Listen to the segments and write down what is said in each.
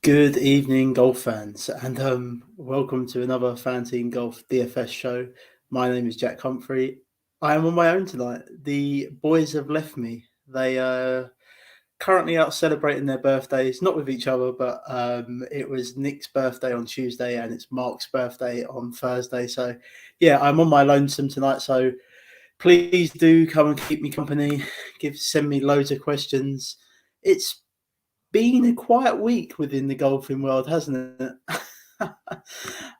Good evening, golf fans, and welcome to another FanTeam Golf DFS show. My name is Jack Humphrey. I am on my own tonight. The boys have left me. They are currently out celebrating their birthdays, not with each other, but it was Nick's birthday on Tuesday and it's Mark's birthday on Thursday. So, yeah, I'm on my lonesome tonight. So, please do come and keep me company. Send me loads of questions. It's been a quiet week within the golfing world, hasn't it?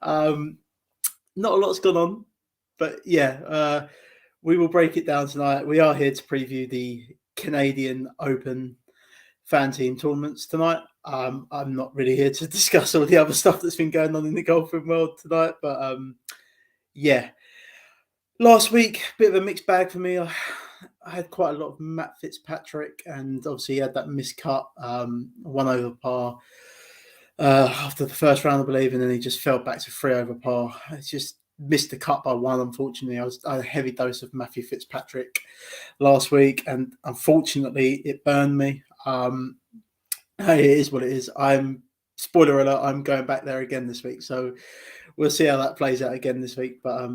Not a lot's gone on, but yeah, we will break it down tonight. We are here to preview the Canadian Open FanTeam tournaments tonight. I'm not really here to discuss all the other stuff that's been going on in the golfing world tonight, but yeah. Last week, bit of a mixed bag for me. I had quite a lot of Matt Fitzpatrick, and obviously he had that miscut, 1 over par after the first round, I believe, and then he just fell back to 3 over par. I just missed the cut by 1, unfortunately. I had a heavy dose of Matthew Fitzpatrick last week, and unfortunately it burned me. Hey, it is what it is. Spoiler alert, I'm going back there again this week, so we'll see how that plays out again this week. But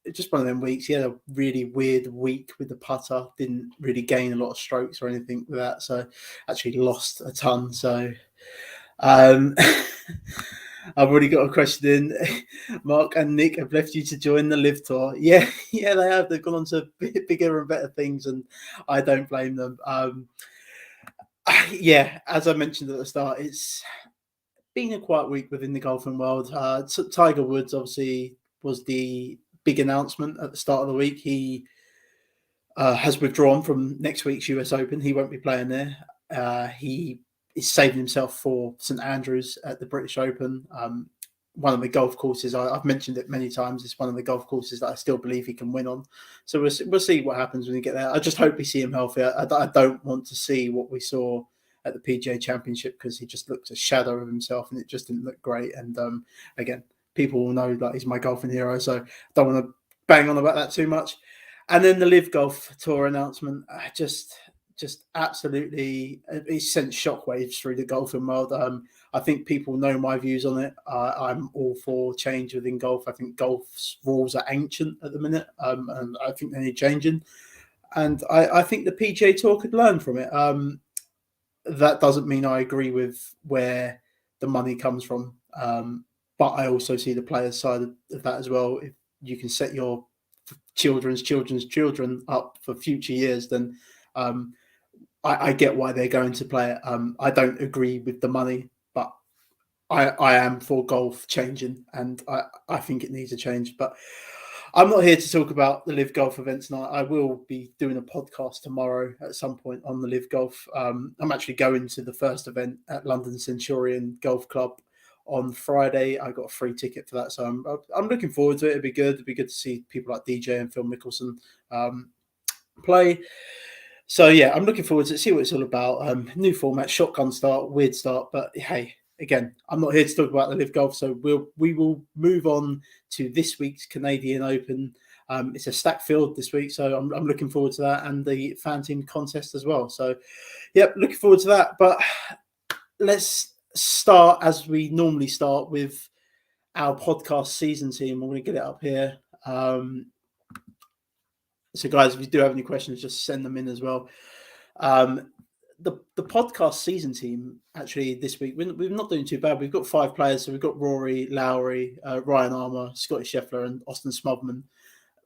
it's just one of them weeks. He had a really weird week with the putter. Didn't really gain a lot of strokes or anything with that. So actually lost a ton. So I've already got a question in. Mark and Nick have left you to join the Live Tour. Yeah, they have. They've gone on to bigger and better things, and I don't blame them. Yeah, as I mentioned at the start, it's been a quiet week within the golfing world. Tiger Woods obviously was the big announcement at the start of the week. He has withdrawn from next week's US Open. He won't be playing there. He is saving himself for St Andrews at the British Open. One of the golf courses, I've mentioned it many times, it's one of the golf courses that I still believe he can win on. So we'll see what happens when we get there. I just hope we see him healthy. I don't want to see what we saw at the PGA Championship, because he just looked a shadow of himself and it just didn't look great. And again, people will know that he's my golfing hero, so don't want to bang on about that too much. And then the Live Golf Tour announcement, just absolutely, it sent shockwaves through the golfing world. I think people know my views on it. I'm all for change within golf. I think golf's rules are ancient at the minute, and I think they need changing. And I think the PGA Tour could learn from it. That doesn't mean I agree with where the money comes from. But I also see the players' side of that as well. If you can set your children's children up for future years, then I get why they're going to play it. I don't agree with the money, but I am for golf changing, and I think it needs a change. But I'm not here to talk about the Live Golf event tonight. I will be doing a podcast tomorrow at some point on the Live Golf. I'm actually going to the first event at London Centurion Golf Club on Friday. I got a free ticket for that, so I'm looking forward to it. It'd be good. It'd be good to see people like DJ and Phil Mickelson play. So yeah, I'm looking forward to see what it's all about. New format, shotgun start, weird start, but hey, again, I'm not here to talk about the Live Golf, so we will move on to this week's Canadian Open. It's a stacked field this week, so I'm looking forward to that, and the FanTeam contest as well. So, yep, looking forward to that. But let's start as we normally start with our podcast season team. I'm going to get it up here. So, guys, if you do have any questions, just send them in as well. The podcast season team, actually, this week, we're not doing too bad. We've got 5 players. So we've got Rory, Lowry, Ryan Armour, Scotty Scheffler, and Austin Smotherman.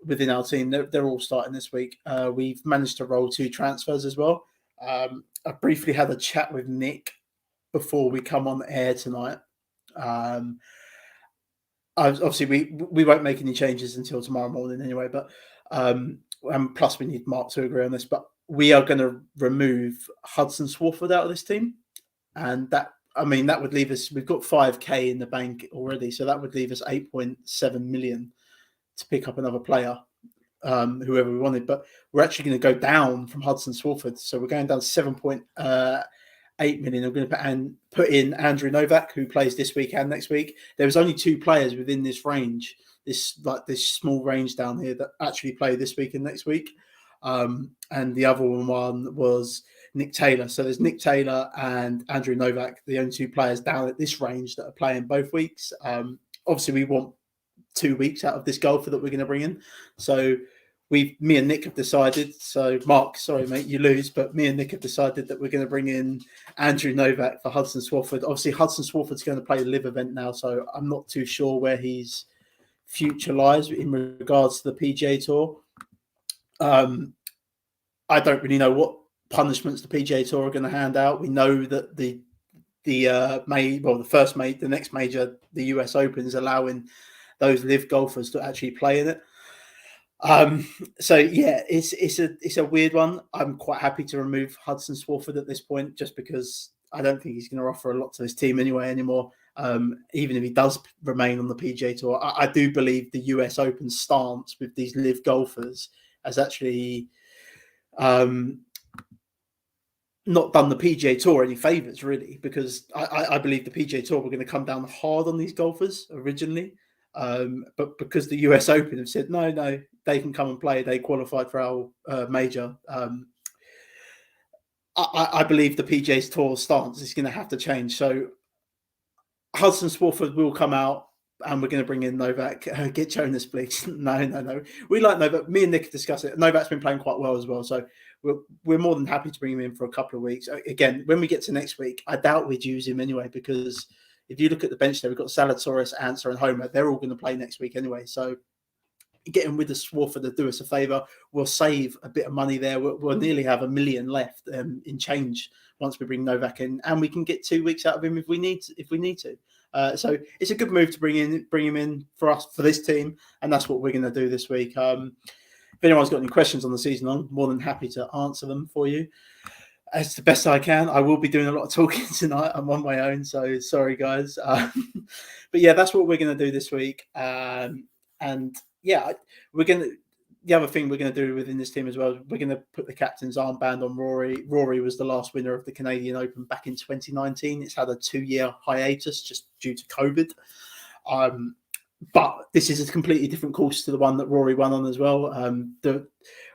within our team. They're all starting this week. We've managed to roll 2 transfers as well. I briefly had a chat with Nick before we come on air tonight. Obviously, we won't make any changes until tomorrow morning anyway. But and plus, we need Mark to agree on this. But we are going to remove Hudson Swarford out of this team, and that would leave us. We've got 5k in the bank already, so that would leave us 8.7 million to pick up another player, whoever we wanted. But we're actually going to go down from Hudson Swarford, so we're going down 7.8 million. I'm going to put in Andrew Novak, who plays this week and next week. There was only 2 players within this range, this small range down here, that actually play this week and next week. And the other one was Nick Taylor. So there's Nick Taylor and Andrew Novak, the only 2 players down at this range that are playing both weeks. Obviously, we want 2 weeks out of this golfer that we're going to bring in. So me and Nick have decided. So Mark, sorry mate, you lose. But me and Nick have decided that we're going to bring in Andrew Novak for Hudson Swarford. Obviously, Hudson Swarford's going to play the live event now, so I'm not too sure where his future lies in regards to the PGA Tour. I don't really know what punishments the PGA Tour are going to hand out. We know that the next major, the US Open, is allowing those live golfers to actually play in it. So yeah, it's a weird one. I'm quite happy to remove Hudson Swarford at this point, just because I don't think he's going to offer a lot to his team anymore. Even if he does remain on the PGA Tour, I do believe the US Open stance with these live golfers has actually not done the PGA Tour any favours, really, because I believe the PGA Tour were going to come down hard on these golfers originally. But because the US Open have said, no, they can come and play, they qualified for our major. I believe the PGA Tour stance is going to have to change. So Hudson Swarford will come out, and we're going to bring in Novak. Get Jonas, please. No. We like Novak. Me and Nick discuss it. Novak's been playing quite well as well, so we're more than happy to bring him in for a couple of weeks. Again, when we get to next week, I doubt we'd use him anyway, because if you look at the bench there, we've got Zalatoris, Answer, and Homer. They're all going to play next week anyway. So getting with the Swarford to do us a favour. We'll save a bit of money there. We'll nearly have $1 million left in change once we bring Novak in, and we can get 2 weeks out of him if we need to. So it's a good move to bring him in for us, for this team, and that's what we're going to do this week. If anyone's got any questions on the season, I'm more than happy to answer them for you as the best I can. I will be doing a lot of talking tonight. I'm on my own, so sorry, guys. But yeah, that's what we're going to do this week. And yeah, the other thing we're going to do within this team as well, we're going to put the captain's armband on Rory. Rory was the last winner of the Canadian Open back in 2019. It's had a 2-year hiatus just due to COVID. But this is a completely different course to the one that Rory won on as well.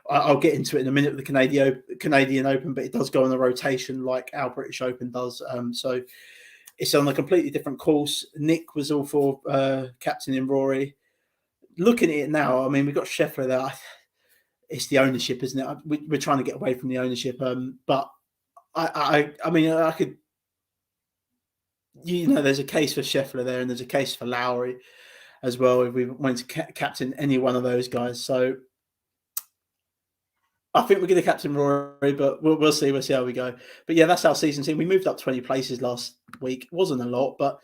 I'll get into it in a minute with the Canadian Open, but it does go on a rotation like our British Open does. So it's on a completely different course. Nick was all for captaining Rory. Looking at it now, I mean, we've got Scheffler there. It's the ownership, isn't it? We're trying to get away from the ownership. But I mean, I could, there's a case for Scheffler there, and there's a case for Lowry as well if we wanted to captain any one of those guys. So I think we're going to captain Rory, but we'll see. We'll see how we go. But yeah, that's our season team. We moved up 20 places last week. It wasn't a lot, but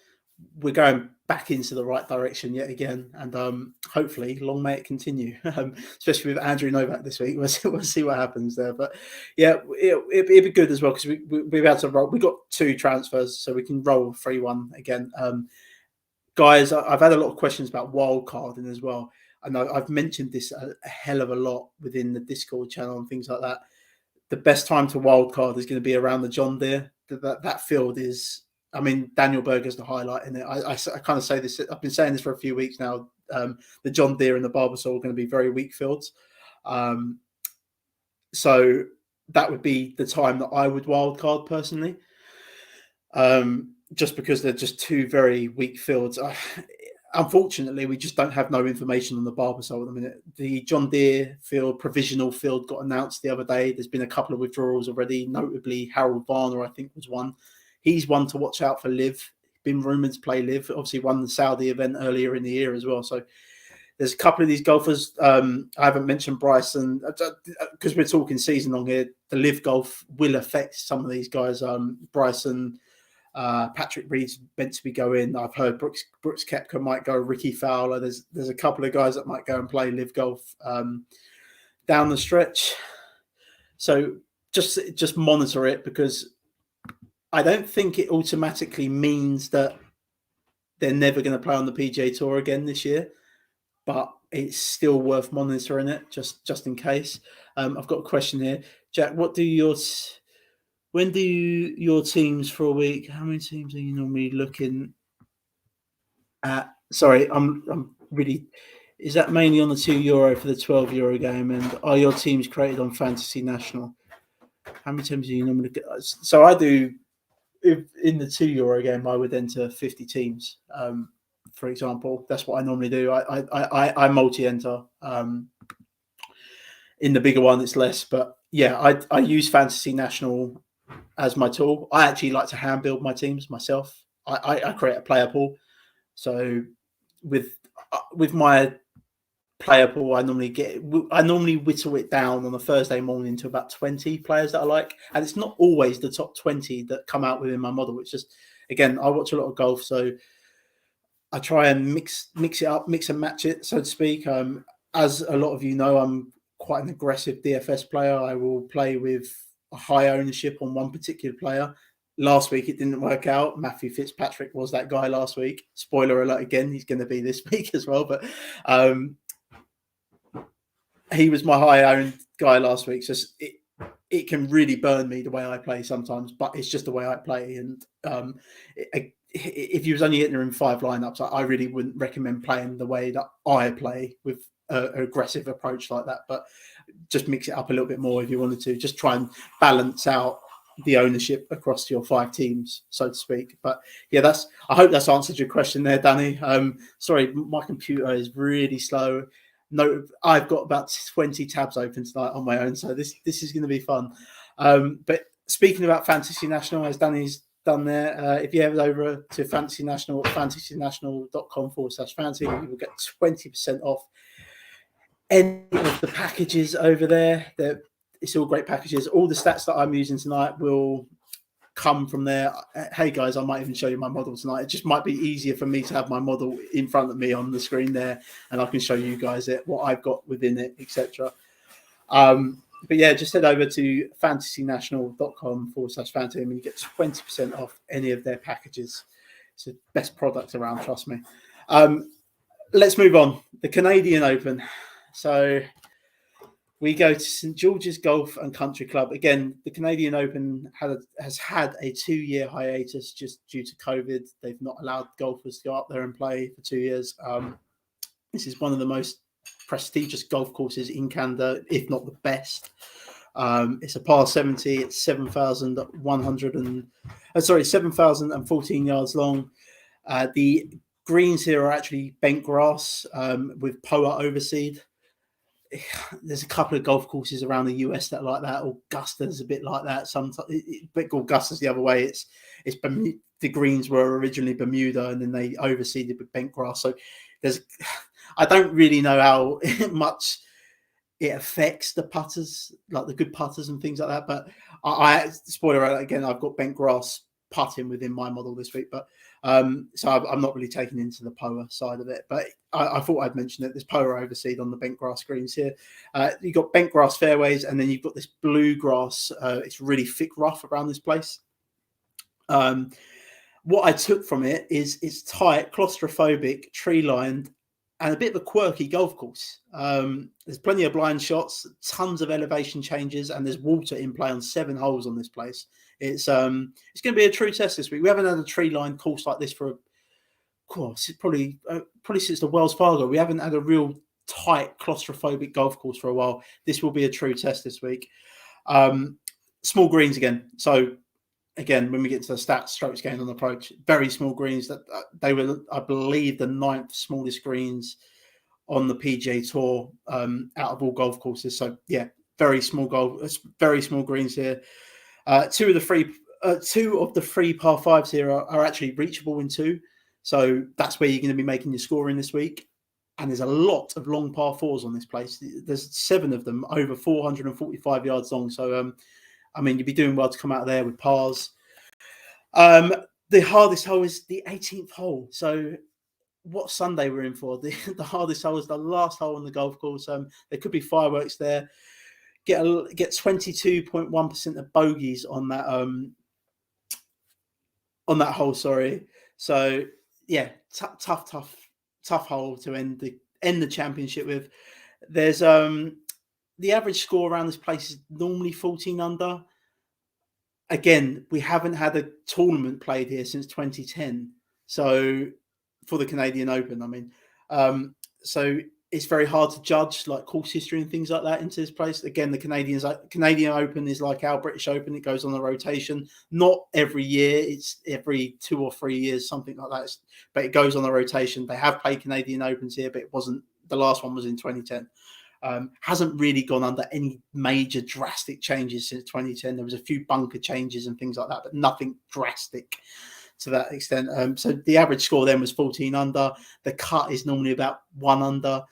we're going back into the right direction yet again, and hopefully long may it continue, especially with Andrew Novak this week. We'll see what happens there, but yeah, it'd be good as well, because we've had to roll. We got 2 transfers, so we can roll 3-1 again. Guys, I've had a lot of questions about wildcarding as well. I know I've mentioned this a hell of a lot within the Discord channel and things like that. The best time to wildcard is going to be around the John Deere. That field is, I mean, Daniel Berger's the highlight in it. I kind of say this, I've been saying this for a few weeks now. The John Deere and the Barbasol are going to be very weak fields. So that would be the time that I would wildcard personally. Just because they're just 2 very weak fields. Unfortunately, we just don't have no information on the Barbasol at the minute. The John Deere field, provisional field, got announced the other day. There's been a couple of withdrawals already, notably Harold Varner, I think, was one. He's one to watch out for live. Been rumoured to play live. Obviously won the Saudi event earlier in the year as well. So there's a couple of these golfers. I haven't mentioned Bryson because we're talking season long here. The live golf will affect some of these guys. Bryson, Patrick Reed's meant to be going. I've heard Brooks Koepka might go. Ricky Fowler. There's a couple of guys that might go and play live golf down the stretch. So just monitor it, because I don't think it automatically means that they're never going to play on the PGA Tour again this year, but it's still worth monitoring it just in case. I've got a question here, Jack. When do your teams for a week? How many teams are you normally looking at? Sorry, I'm really. Is that mainly on the €2 for the €12 game? And are your teams created on Fantasy National? How many teams do you normally get? So I do. In the €2 game, I would enter 50 teams. For example, that's what I normally do. I multi-enter. In the bigger one, it's less, but yeah, I use Fantasy National as my tool. I actually like to hand build my teams myself. I create a player pool. So with my player pool, I normally whittle it down on a Thursday morning to about 20 players that I like, and it's not always the top 20 that come out within my model. It's just, again, I watch a lot of golf, so I try and mix it up, mix and match it, so to speak. As a lot of you know, I'm quite an aggressive DFS player. I will play with a high ownership on one particular player. Last week, it didn't work out. Matthew Fitzpatrick was that guy last week. Spoiler alert again, he's going to be this week as well. But he was my high-owned guy last week. So it can really burn me the way I play sometimes, but it's just the way I play. And if you was only hitting her in 5 lineups, I really wouldn't recommend playing the way that I play with an aggressive approach like that. But just mix it up a little bit more if you wanted to. Just try and balance out the ownership across your 5 teams, so to speak. But yeah, I hope that's answered your question there, Danny. Sorry, my computer is really slow. No, I've got about 20 tabs open tonight on my own, so this is going to be fun. But speaking about Fantasy National, as Danny's done there, if you head over to Fantasy National at fantasynational.com/fantasy, you will get 20% off any of the packages over there. It's all great packages. All the stats that I'm using tonight will come from there. Hey guys, I might even show you my model tonight. It just might be easier for me to have my model in front of me on the screen there, and I can show you guys what I've got within it, etc. But yeah, just head over to fantasynational.com/fantasy and you get 20% off any of their packages. It's the best product around, trust me. Let's move on. The Canadian Open. So we go to St George's Golf and Country Club. Again, the Canadian Open has had a 2-year hiatus just due to COVID. They've not allowed golfers to go up there and play for 2 years. This is one of the most prestigious golf courses in Canada, if not the best. It's a par 70. It's 7,014 yards long. The greens here are actually bent grass with POA overseed. There's a couple of golf courses around the US that are like that. Augusta's a bit like that. Sometimes, but Augusta's the other way. It's the greens were originally Bermuda, and then they overseeded with bent grass. So I don't really know how much it affects the putters, like the good putters and things like that. But I spoiler alert again, I've got bent grass putting within my model this week, but so I'm not really taking into the POA side of it. But I thought I'd mention it. There's POA overseed on the bent grass greens here. You've got bent grass fairways, and then you've got this blue grass. It's really thick rough around this place. What I took from it is it's tight, claustrophobic, tree lined, and a bit of a quirky golf course. There's plenty of blind shots, tons of elevation changes, and there's water in play on 7 holes on this place. It's going to be a true test this week. We haven't had a tree-lined course like this for probably since the Wells Fargo. We haven't had a real tight, claustrophobic golf course for a while. This will be a true test this week. Small greens again. So again, when we get to the stats, strokes gained on approach, very small greens. That they were, I believe, the 9th smallest greens on the PGA Tour out of all golf courses. So yeah, very small greens here. Two of the 3 par 5s here are actually reachable in 2. So that's where you're going to be making your scoring this week. and there's a lot of long par fours on this place. There's 7 of them over 445 yards long. So, I mean, you'd be doing well to come out there with pars. The hardest hole is the 18th hole. So, what Sunday we're in for? The hardest hole is the last hole on the golf course. There could be fireworks there. Get 22.1% of bogeys on that hole. Sorry. So yeah, tough hole to end the championship with. There's the average score around this place is normally 14 under. Again, we haven't had a tournament played here since 2010. So for the Canadian Open, I mean, so it's very hard to judge like course history and things like that into this place. Again, the Canadian Open is like our British Open. It goes on a rotation, not every year. It's every 2 or 3 years, something like that. But it goes on a rotation. They have played Canadian Opens here, but it wasn't. The last one was in 2010. Hasn't really gone under any major drastic changes since 2010. There was a few bunker changes and things like that, but nothing drastic to that extent. So the average score then was 14 under. The cut is normally about 1 under.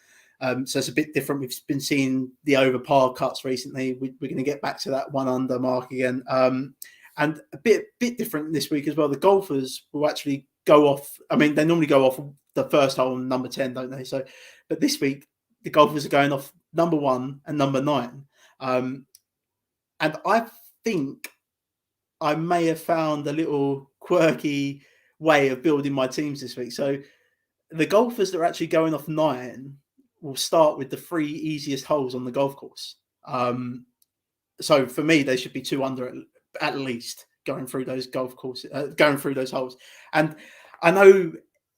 So it's a bit different. We've been seeing the over par cuts recently. We're going to get back to that 1 under mark again. And a bit different this week as well. The golfers will actually go off. I mean, they normally go off the first hole on number 10, don't they? So, but this week, the golfers are going off number 1 and number 9. And I think I may have found a little quirky way of building my teams this week. So the golfers that are actually going off 9 will start with the 3 easiest holes on the golf course. So for me, they should be 2 under at least going through those going through those holes. And I know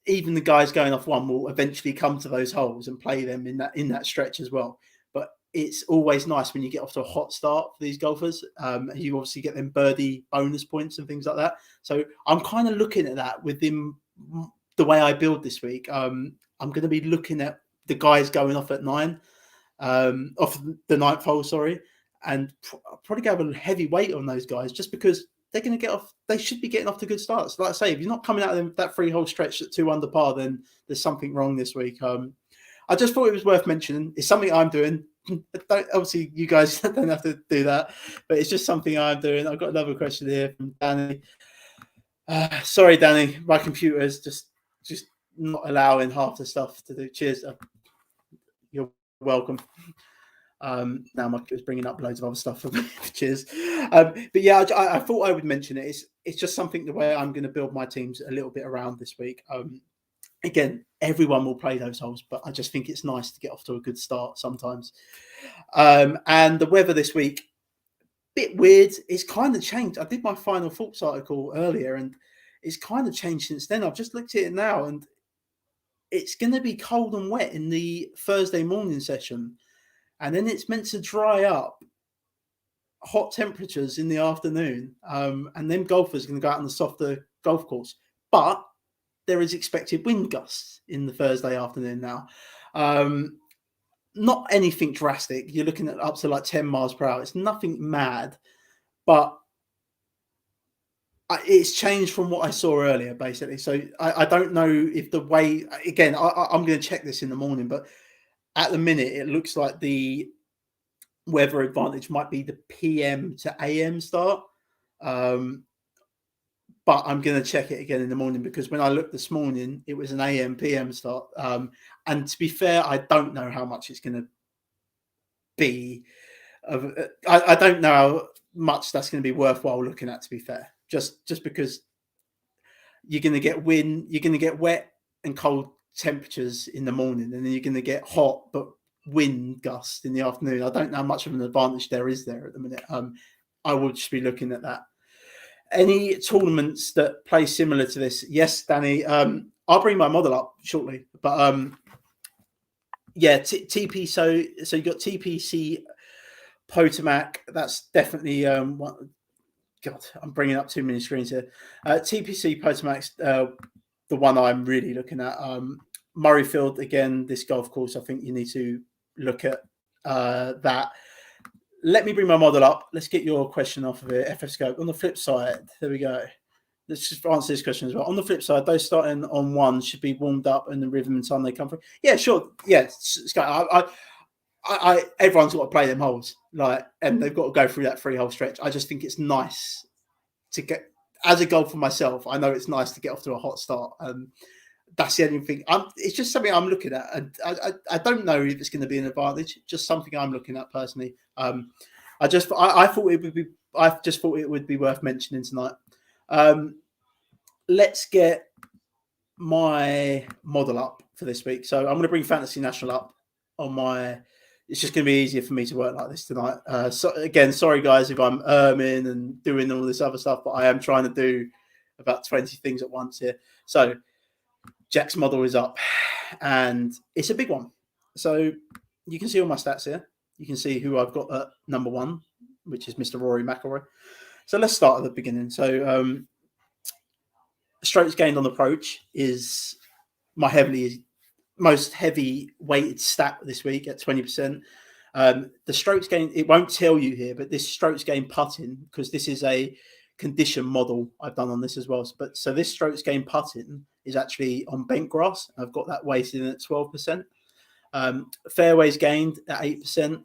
even the guys going off 1 will eventually come to those holes and play them in that stretch as well. But it's always nice when you get off to a hot start for these golfers. You obviously get them birdie bonus points and things like that. So I'm kind of looking at that within the way I build this week. I'm going to be looking at the guys going off at 9, off the 9th hole, sorry, and probably go a heavy weight on those guys just because they're going to get off. They should be getting off to good starts. Like I say, if you're not coming out of that 3-hole stretch at 2 under par, then there's something wrong this week. I just thought it was worth mentioning. It's something I'm doing. Obviously, you guys don't have to do that, but it's just something I'm doing. I've got another question here from Danny. Sorry, Danny, my computer is just not allowing half the stuff to do. Cheers. You're welcome. Now my computer's bringing up loads of other stuff for me. Cheers. But yeah, I thought I would mention it. It's just something the way I'm going to build my teams a little bit around this week. Again, everyone will play those holes, but I just think it's nice to get off to a good start sometimes. And the weather this week, bit weird. It's kind of changed. I did my final thoughts article earlier, and it's kind of changed since then. I've just looked at it now, and it's going to be cold and wet in the Thursday morning session. And then it's meant to dry up, hot temperatures in the afternoon. And then golfers are going to go out on the softer golf course. But there is expected wind gusts in the Thursday afternoon now. Not anything drastic. You're looking at up to like 10 miles per hour. It's nothing mad. But it's changed from what I saw earlier, basically. So I don't know if the way... Again, I'm going to check this in the morning, but at the minute, it looks like the weather advantage might be the PM to AM start. But I'm going to check it again in the morning because when I looked this morning, it was an AM PM start. And to be fair, I don't know how much it's going to be. I don't know how much that's going to be worthwhile looking at, to be fair. Just because you're going to get wind, you're going to get wet and cold temperatures in the morning, and then you're going to get hot but wind gusts in the afternoon. I don't know how much of an advantage there is there at the minute. I will just be looking at that. Any tournaments that play similar to this? Yes, Danny. I'll bring my model up shortly, but yeah, TP. So you got TPC Potomac. That's definitely one. God, I'm bringing up too many screens here. TPC Potomac's the one I'm really looking at. Murrayfield, again, this golf course, I think you need to look at that. Let me bring my model up. Let's get your question off of it. FF Scope. On the flip side, there we go. let's just answer this question as well. On the flip side, those starting on one should be warmed up and the rhythm and time they come from. Yeah, sure. Yeah, everyone's got to play them holes, and they've got to go through that 3-hole stretch. I just think it's nice to get, as a goal for myself, I know it's nice to get off to a hot start. That's the only thing. It's just something I'm looking at. And I don't know if it's going to be an advantage. Just something I'm looking at personally. I just thought it would be worth mentioning tonight. Let's get my model up for this week. So I'm going to bring Fantasy National up on my. It's just going to be easier for me to work like this tonight. So again, sorry guys if I'm erming and doing all this other stuff, but I am trying to do about 20 things at once here. So Jack's model is up, and it's a big one. So you can see all my stats here. You can see who I've got at number 1, which is Mr. Rory McIlroy. So let's start at the beginning. So strokes gained on approach is my most heavy weighted stat this week at 20%. The strokes gained, it won't tell you here, but this strokes gained putting, because this is a condition model I've done on this as well. So this strokes gained putting is actually on bent grass. I've got that weighted in at 12%. Fairways gained at 8%.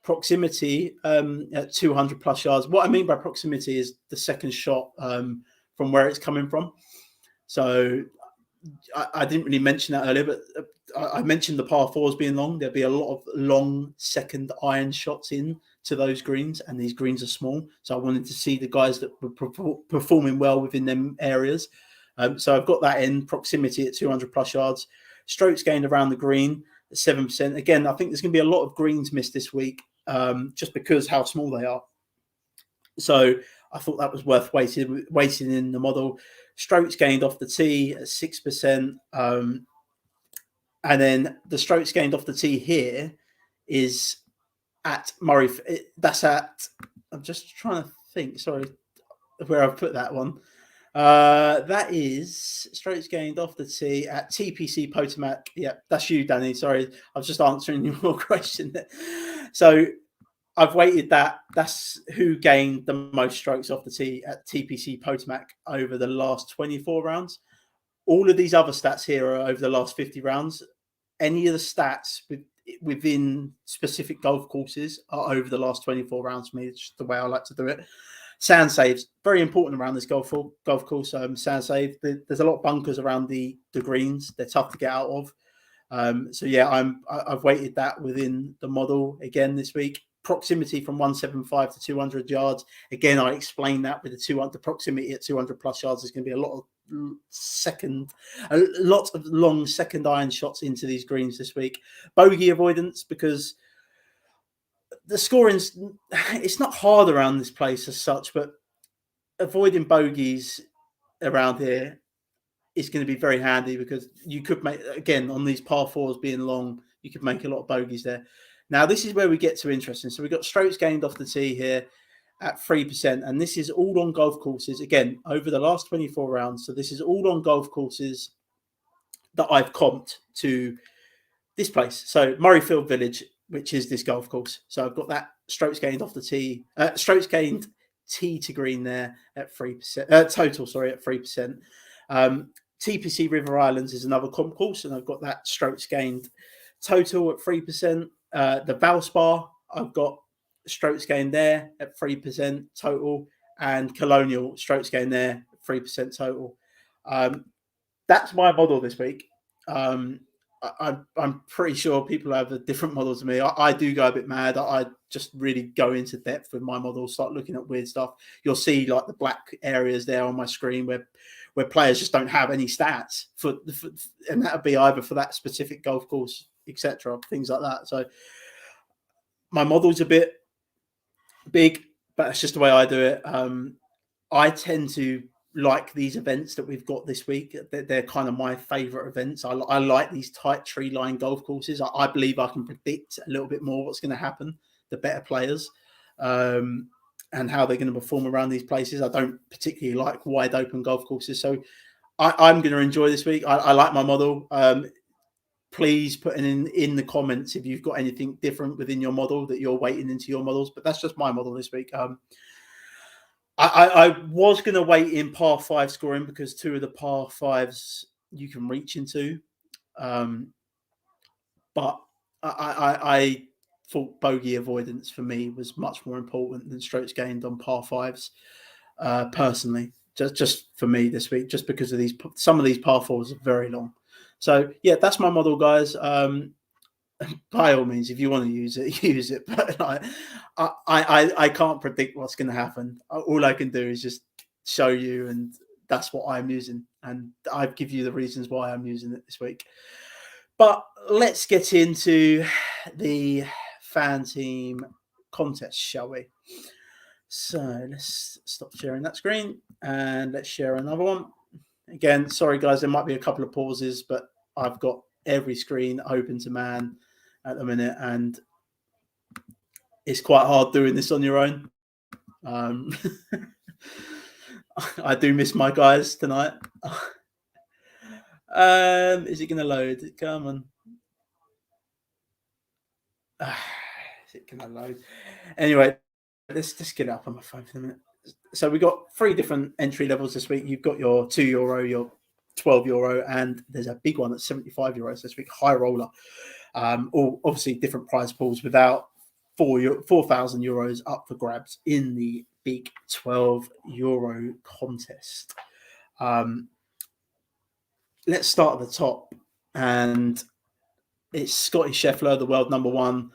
Proximity at 200 plus yards. What I mean by proximity is the second shot from where it's coming from. So I didn't really mention that earlier, but I mentioned the par 4s being long. There'll be a lot of long second iron shots in to those greens, and these greens are small. So I wanted to see the guys that were performing well within them areas. So I've got that in proximity at 200 plus yards. Strokes gained around the green at 7%. Again, I think there's going to be a lot of greens missed this week just because how small they are. So I thought that was worth waiting in the model. Strokes gained off the tee at 6%. And then the strokes gained off the tee here is at Murray. That's at, I'm just trying to think, sorry, where I've put that one. That is strokes gained off the tee at TPC Potomac. Yeah, that's you, Danny. Sorry, I was just answering your question. So I've weighted that. That's who gained the most strokes off the tee at TPC Potomac over the last 24 rounds. All of these other stats here are over the last 50 rounds. Any of the stats within specific golf courses are over the last 24 rounds for me. It's just the way I like to do it. Sand saves, very important around this golf course. Sand save. There's a lot of bunkers around the greens. They're tough to get out of. So yeah, I've weighted that within the model again this week. Proximity from 175 to 200 yards. Again, I explained that with the proximity at 200 plus yards. There's going to be a lot of long second iron shots into these greens this week. Bogey avoidance, because the scoring's, it's not hard around this place as such, but avoiding bogeys around here is going to be very handy, because you could make, again, on these par 4s being long, you could make a lot of bogeys there. Now, this is where we get to interesting. So we've got strokes gained off the tee here at 3%. And this is all on golf courses, again, over the last 24 rounds. So this is all on golf courses that I've comped to this place. So Murrayfield Village, which is this golf course. So I've got that strokes gained off the tee, strokes gained tee to green there at 3%, total, sorry, at 3%. TPC River Islands is another comp course, and I've got that strokes gained total at 3%. The Valspar, I've got strokes gained there at 3% total, and Colonial strokes gained there 3% total. That's my model this week. I'm pretty sure people have a different model to me. I do go a bit mad. I just really go into depth with my model, start looking at weird stuff. You'll see like the black areas there on my screen where players just don't have any stats and that would be either for that specific golf course, etc., things like that. So my model's a bit big, but it's just the way I do it. I tend to like these events that we've got this week. They're kind of my favorite events. I like these tight tree line golf courses. I believe I can predict a little bit more what's going to happen, the better players, and how they're going to perform around these places. I don't particularly like wide open golf courses. So I'm going to enjoy this week. I like my model. Please put in the comments if you've got anything different within your model that you're weighting into your models. But that's just my model this week. I was going to wait in par 5 scoring because 2 of the par 5s you can reach into. But I thought bogey avoidance for me was much more important than strokes gained on par 5s, personally. Just for me this week, just because of some of these par 4s are very long. So, yeah, that's my model, guys. By all means, if you want to use it, use it. But I can't predict what's going to happen. All I can do is just show you, and that's what I'm using. And I give you the reasons why I'm using it this week. But let's get into the FanTeam contest, shall we? So let's stop sharing that screen and let's share another one. Again, sorry guys, there might be a couple of pauses, but I've got every screen open to man at the minute, and it's quite hard doing this on your own. I do miss my guys tonight. Is it going to load? Come on. Is it going to load? Anyway, let's just get it up on my phone for a minute. So we got 3 different entry levels this week. You've got your €2, your €12, and there's a big one at €75 this week, high roller. All obviously different prize pools, without €4,000 up for grabs in the big €12 contest. Let's start at the top, and it's Scotty Scheffler, the world number 1,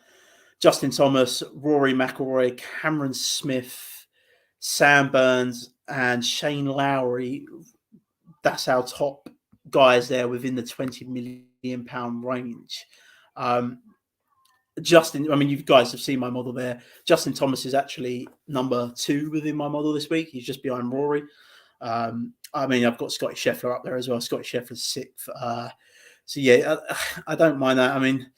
Justin Thomas, Rory McIlroy, Cameron Smith, Sam Burns, and Shane Lowry. That's our top guys there within the £20 million range. Justin, I mean, you guys have seen my model there. Justin Thomas is actually number 2 within my model this week. He's just behind Rory. I mean, I've got Scotty Scheffler up there as well. Scotty Scheffler's 6th. So, yeah, I don't mind that. I mean,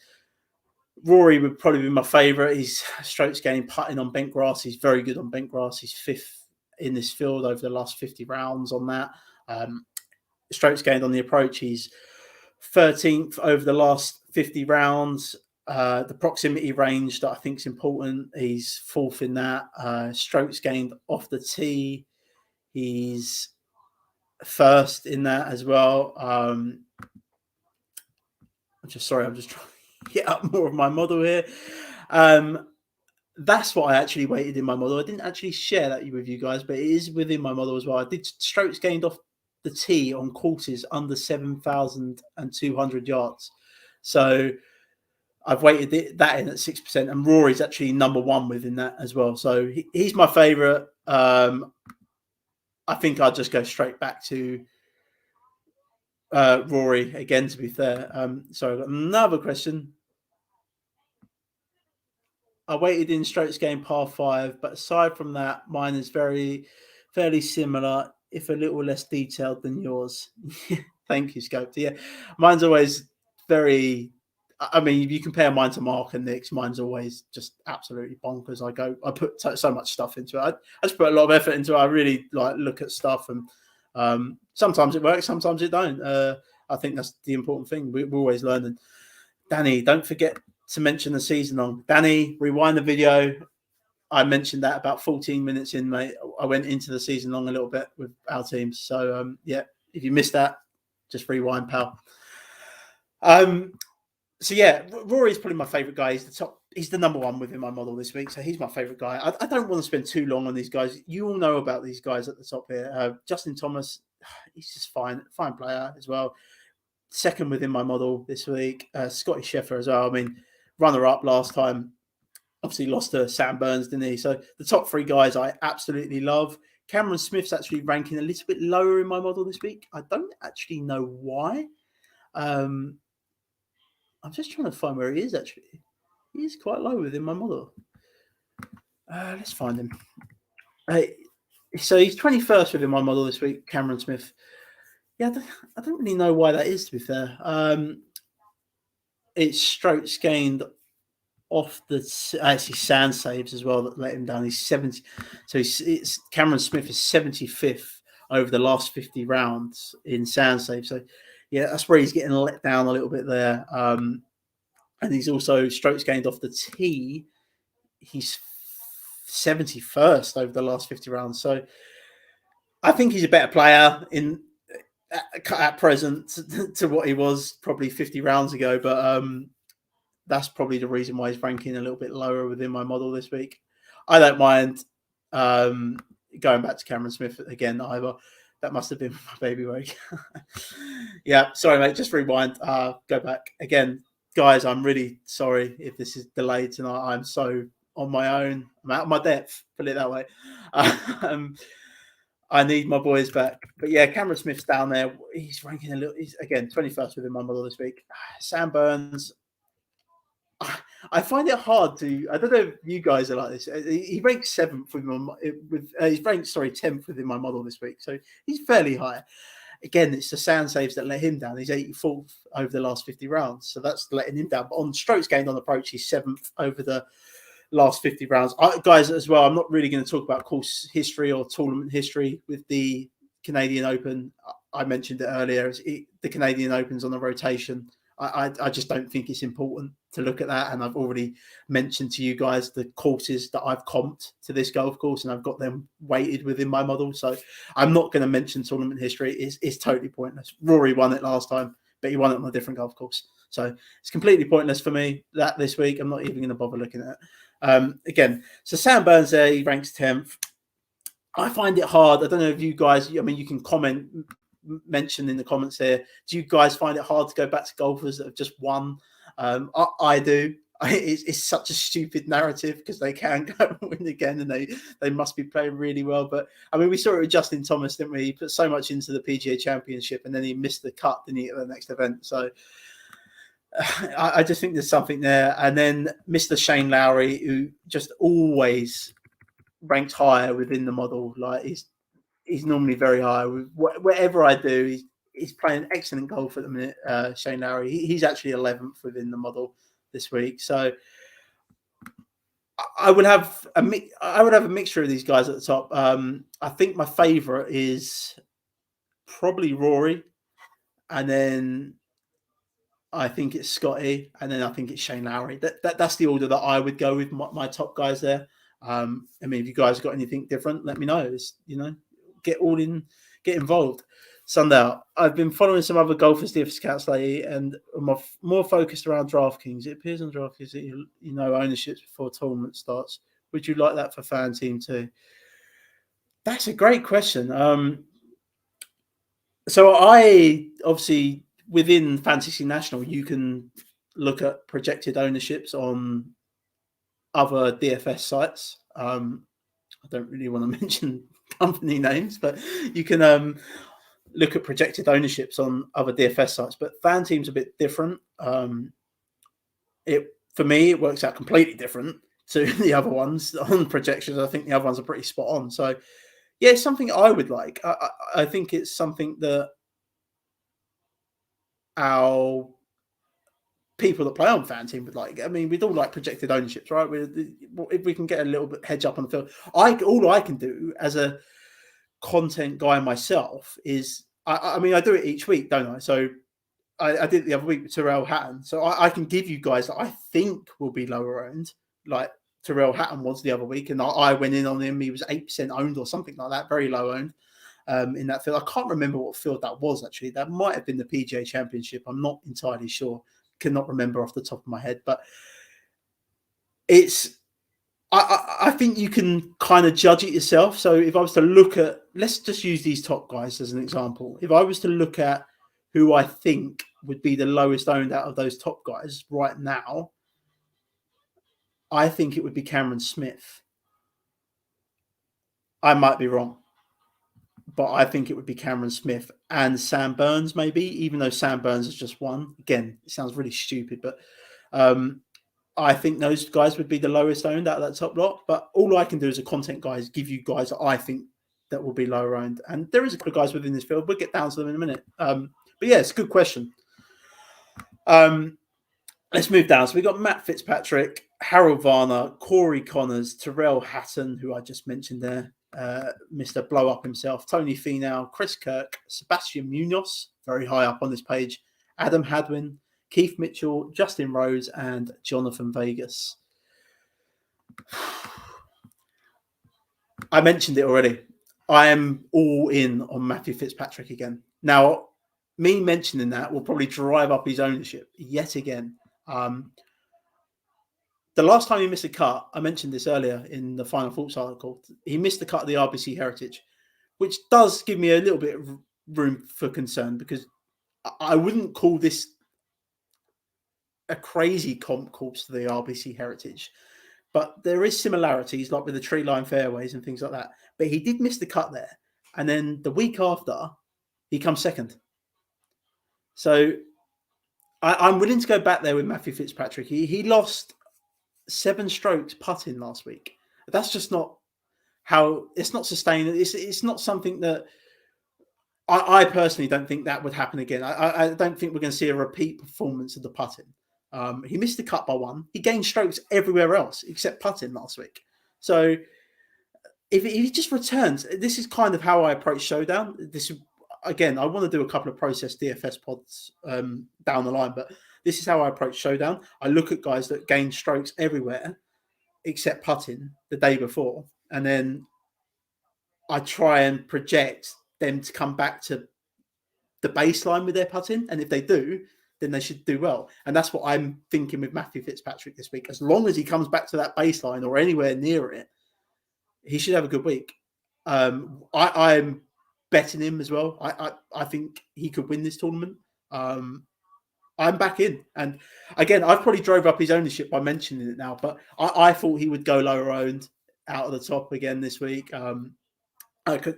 Rory would probably be my favourite. He's strokes gained putting on bent grass. He's very good on bent grass. He's 5th in this field over the last 50 rounds on that. Strokes gained on the approach, he's 13th over the last 50 rounds. The proximity range that I think is important, he's 4th in that. Strokes gained off the tee, he's 1st in that as well. I'm just trying to get up more of my model here. That's what I actually weighted in my model. I didn't actually share that with you guys, but it is within my model as well. I did strokes gained off the tee on courses under 7,200 yards. So I've weighted that in at 6%, and Rory's actually number 1 within that as well. So he's my favourite. I think I'll just go straight back to Rory again, to be fair. So I've got another question. I weighted in strokes gained par 5, but aside from that, mine is fairly similar, if a little less detailed than yours. Thank you, Scope. Yeah, mine's always very. I mean, if you compare mine to Mark and Nick's, mine's always just absolutely bonkers. I put so much stuff into it. I just put a lot of effort into it. I really look at stuff, and sometimes it works, sometimes it don't. I think that's the important thing. We're always learning. Danny, don't forget to mention the season long. Danny, rewind the video. I mentioned that about 14 minutes in, mate. I went into the season long a little bit with our teams. So, yeah, if you missed that, just rewind, pal. So, yeah, Rory's probably my favourite guy. He's the number 1 within my model this week. So he's my favourite guy. I don't want to spend too long on these guys. You all know about these guys at the top here. Justin Thomas, he's just fine player as well. 2nd within my model this week. Scotty Scheffler as well. I mean, runner-up last time. Obviously lost to Sam Burns, didn't he? So the top 3 guys I absolutely love. Cameron Smith's actually ranking a little bit lower in my model this week. I don't actually know why. I'm just trying to find where he is, actually. He is quite low within my model. Let's find him. So he's 21st within my model this week, Cameron Smith. Yeah, I don't really know why that is, to be fair. It's strokes gained off the actually sand saves as well that let him down. He's 70. So it's Cameron Smith is 75th over the last 50 rounds in sand saves. So yeah, that's where he's getting let down a little bit there. And he's also strokes gained off the tee. He's 71st over the last 50 rounds. So I think he's a better player at present to what he was probably 50 rounds ago. But that's probably the reason why he's ranking a little bit lower within my model this week. I don't mind going back to Cameron Smith again either. That must have been my baby week. Yeah, sorry, mate. Just rewind. Go back again. Guys, I'm really sorry if this is delayed tonight. I'm so on my own. I'm out of my depth, put it that way. I need my boys back. But yeah, Cameron Smith's down there. He's ranking a little. He's again 21st within my model this week. Sam Burns. I find it hard to. I don't know if you guys are like this. He ranks 7th he's ranked 10th within my model this week, so he's fairly high. Again, it's the sound saves that let him down. He's 84th over the last 50 rounds, so that's letting him down. But on strokes gained on approach, he's 7th over the last 50 rounds. Guys, as well, I'm not really going to talk about course history or tournament history with the Canadian Open. I mentioned it earlier. The Canadian Open's on the rotation. I just don't think it's important to look at that. And I've already mentioned to you guys the courses that I've comped to this golf course, and I've got them weighted within my model. So I'm not going to mention tournament history. It's totally pointless. Rory won it last time, but he won it on a different golf course. So it's completely pointless for me that this week. I'm not even going to bother looking at it. Again, so Sam Burns there, he ranks 10th. I find it hard. I don't know if you guys, I mean, you can mention in the comments here, do you guys find it hard to go back to golfers that have just won? I do. It's such a stupid narrative because they can go and win again, and they must be playing really well. But I mean, we saw it with Justin Thomas, didn't we? He put so much into the PGA Championship, and then he missed the cut, didn't he, at the next event? So I just think there's something there. And then Mr. Shane Lowry, who just always ranks higher within the model, like he's normally very high. Whatever I do, he's playing excellent golf at the minute. Shane Lowry, he's actually 11th within the model this week. So I would have a mixture of these guys at the top. I think my favourite is probably Rory, and then I think it's Scotty, and then I think it's Shane Lowry. That's the order that I would go with my top guys there. I mean, if you guys got anything different, let me know. Get involved. Sunday, I've been following some other golfers' DFS accounts lately, and I'm more focused around DraftKings. It appears on DraftKings that you know ownerships before tournament starts. Would you like that for FanTeam too? That's a great question. So I obviously within Fantasy National, you can look at projected ownerships on other DFS sites. I don't really want to mention company names, but you can look at projected ownerships on other DFS sites. But FanTeam's a bit different. For me, it works out completely different to the other ones on projections. I think the other ones are pretty spot on. So yeah, it's something I would like. I think it's something that our people that play on FanTeam would like. I mean, we'd all like projected ownerships, right? If we can get a little bit hedge up on the field, all I can do as a content guy myself is, I mean, I do it each week, don't I? So I did it the other week with Tyrrell Hatton. So I can give you guys that I think will be lower owned, like Tyrrell Hatton was the other week, and I went in on him. He was 8% owned or something like that, very low owned. In that field, I can't remember what field that was actually. That might have been the PGA Championship. I'm not entirely sure. Cannot remember off the top of my head, but I think you can kind of judge it yourself. So if I was to look at, let's just use these top guys as an example. If I was to look at who I think would be the lowest owned out of those top guys right now, I think it would be Cameron Smith. I might be wrong, but I think it would be Cameron Smith and Sam Burns, maybe, even though Sam Burns has just won. Again, it sounds really stupid, but I think those guys would be the lowest owned out of that top lot. But all I can do as a content guy is give you guys that I think that will be lower owned. And there is a couple of guys within this field. We'll get down to them in a minute. But yeah, it's a good question. Let's move down. So we got Matt Fitzpatrick, Harold Varner, Corey Connors, Tyrrell Hatton, who I just mentioned there, Mr. Blow Up himself, Tony Finau, Chris Kirk, Sebastian Munoz, very high up on this page, Adam Hadwin, Keith Mitchell, Justin Rose, and Jonathan Vegas. I mentioned it already. I am all in on Matthew Fitzpatrick again. Now, me mentioning that will probably drive up his ownership yet again. The last time he missed a cut, I mentioned this earlier in the Final Thoughts article, he missed the cut of the RBC Heritage, which does give me a little bit of room for concern because I wouldn't call this a crazy comp course to the RBC Heritage, but there is similarities like with the tree line fairways and things like that. But he did miss the cut there. And then the week after, he comes second. So I'm willing to go back there with Matthew Fitzpatrick. He lost 7 strokes putting last week. That's just not how it's not sustainable. It's not something that I personally don't think that would happen again. I don't think we're going to see a repeat performance of the putting. He missed the cut by 1. He gained strokes everywhere else except putting last week. So if he just returns, this is kind of how I approach Showdown. This again, I want to do a couple of process DFS pods down the line, but this is how I approach Showdown. I look at guys that gain strokes everywhere except putting the day before, and then I try and project them to come back to the baseline with their putting. And if they do, then they should do well. And that's what I'm thinking with Matthew Fitzpatrick this week. As long as he comes back to that baseline or anywhere near it, he should have a good week. I'm betting him as well. I think he could win this tournament. I'm back in. And again, I've probably drove up his ownership by mentioning it now, but I thought he would go lower owned out of the top again this week. I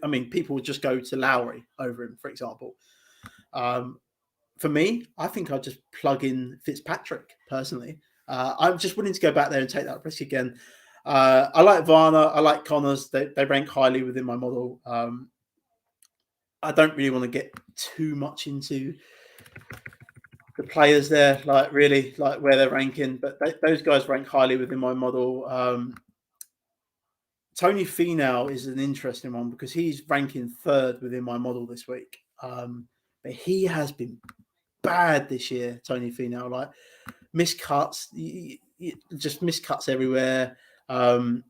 mean, people would just go to Lowry over him, for example. For me, I think I'd just plug in Fitzpatrick personally. I'm just willing to go back there and take that risk again. I like Varner. I like Connors. They rank highly within my model. I don't really want to get too much into the players there, like really, like where they're ranking. But those guys rank highly within my model. Tony Finau is an interesting one because he's ranking 3rd within my model this week. But he has been bad this year, Tony Finau. Like miscuts, just miscuts everywhere. And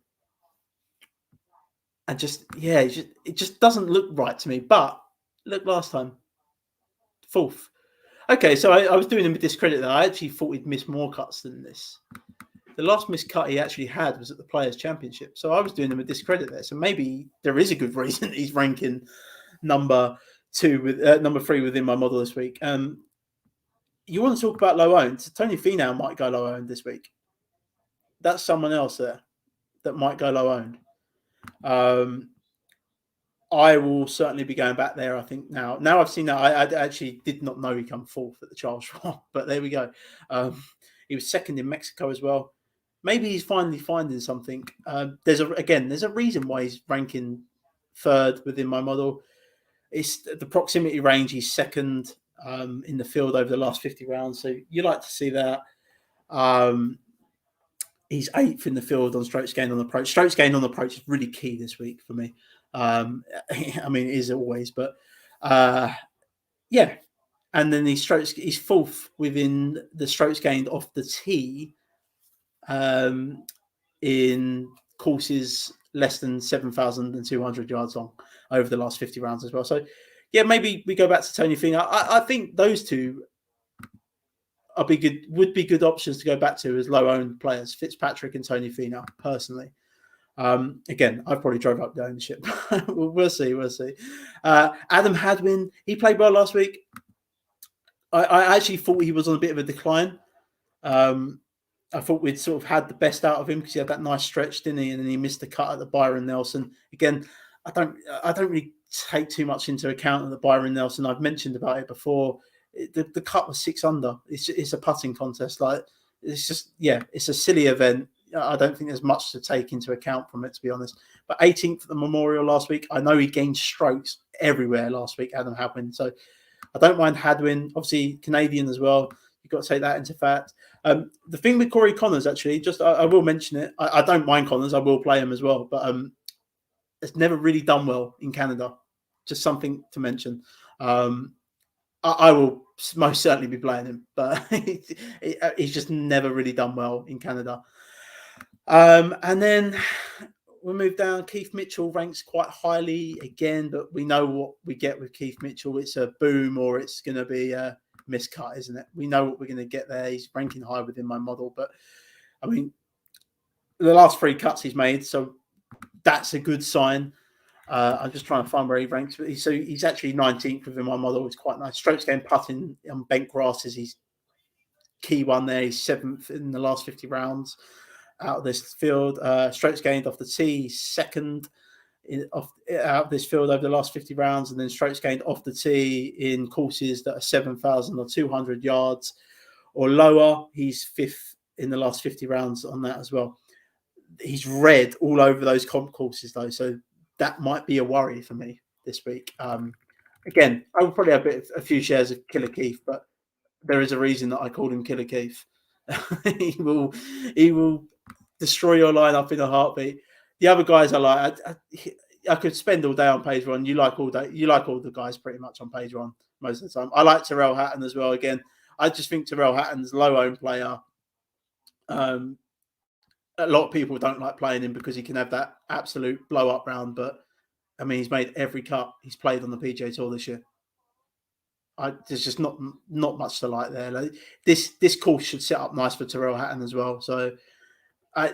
just, yeah, it just doesn't look right to me. But look, last time, 4th. Okay, so I was doing him a discredit there. I actually thought he'd miss more cuts than this. The last miscut he actually had was at the Players' Championship. So I was doing him a discredit there. So maybe there is a good reason he's ranking number 3 within my model this week. You want to talk about low owned? Tony Finau might go low owned this week. That's someone else there that might go low owned. I will certainly be going back there. I think now I've seen that. I actually did not know he come 4th at the Charles Schwab, but there we go. He was 2nd in Mexico as well. Maybe he's finally finding something. There's a reason why he's ranking 3rd within my model. It's the proximity range. He's 2nd in the field over the last 50 rounds. So you like to see that. He's 8th in the field on strokes gained on approach. Strokes gained on approach is really key this week for me. I mean, it is always, but yeah. And then he's 4th within the strokes gained off the tee in courses less than 7,200 yards long over the last 50 rounds as well. So, yeah, maybe we go back to Tony Finau. I think those two would be good options to go back to as low-owned players, Fitzpatrick and Tony Finau, personally. Again, I probably drove up the ownership. We'll see. Adam Hadwin, he played well last week. I actually thought he was on a bit of a decline. I thought we'd sort of had the best out of him because he had that nice stretch, didn't he? And then he missed the cut at the Byron Nelson. Again, I don't really take too much into account of the Byron Nelson. I've mentioned about it before. The cut was 6 under. It's a putting contest. Like it's just, yeah, it's a silly event. I don't think there's much to take into account from it, to be honest. But 18th at the Memorial last week. I know he gained strokes everywhere last week, Adam Hadwin. So I don't mind Hadwin. Obviously, Canadian as well. You've got to take that into fact. The thing with Corey Connors, actually, just I will mention it. I don't mind Connors. I will play him as well. But it's never really done well in Canada. Just something to mention. I will most certainly be playing him, but he's just never really done well in Canada. And then we'll move down. Keith Mitchell ranks quite highly again, but we know what we get with Keith Mitchell. It's a boom or it's going to be a miscut, isn't it? We know what we're going to get there. He's ranking high within my model, but I mean, the last 3 cuts he's made, so that's a good sign. I'm just trying to find where he ranks. So he's actually 19th within my model. It's quite nice. Strokes gained putting on bent grass is his key one there. He's 7th in the last 50 rounds out of this field. Strokes gained off the tee, 2nd out of this field over the last 50 rounds, and then strokes gained off the tee in courses that are 7,000 or 200 yards or lower. He's 5th in the last 50 rounds on that as well. He's red all over those comp courses though, so that might be a worry for me this week. Again, I will probably have a few shares of Killer Keith, but there is a reason that I called him Killer Keith. he will destroy your lineup in a heartbeat. The other guys I like, I could spend all day on page 1. You like all the guys pretty much on page 1 most of the time. I like Tyrrell Hatton as well. Again, I just think Tyrrell Hatton's low-owned player. A lot of people don't like playing him because he can have that absolute blow-up round. But, I mean, he's made every cut he's played on the PGA Tour this year. There's just not much to like there. Like, this course should set up nice for Tyrrell Hatton as well. So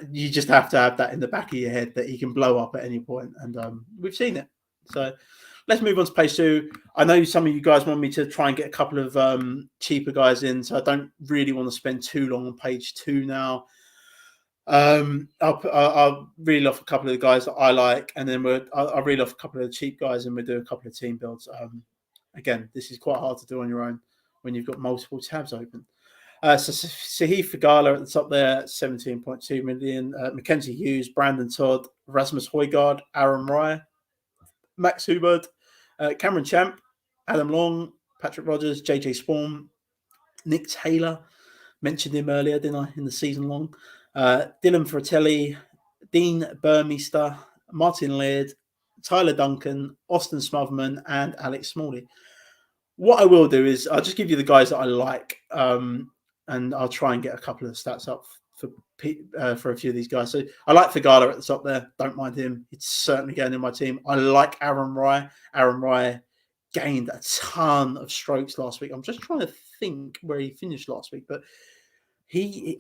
you just have to have that in the back of your head that he can blow up at any point. And we've seen it. So let's move on to page 2. I know some of you guys want me to try and get a couple of cheaper guys in. So I don't really want to spend too long on page 2 now. I'll reel off a couple of the guys that I like, and then I'll reel off a couple of the cheap guys, and we'll do a couple of team builds. Again, this is quite hard to do on your own when you've got multiple tabs open. So Sahith Theegala at the top there, 17.2 million. Mackenzie Hughes, Brandon Todd, Rasmus Højgaard, Aaron Rye, Max Hubert, Cameron Champ, Adam Long, Patrick Rogers, JJ Spawn, Nick Taylor. Mentioned him earlier, didn't I, in the season long. Dylan Fratelli, Dean Burmeister, Martin Laird, Tyler Duncan, Austin Smotherman, and Alex Smalley. What I will do is I'll just give you the guys that I like, and I'll try and get a couple of stats up for a few of these guys. So I like Theegala at the top there. Don't mind him. It's certainly going in my team. I like Aaron Rye. Aaron Rye gained a ton of strokes last week. I'm just trying to think where he finished last week, but he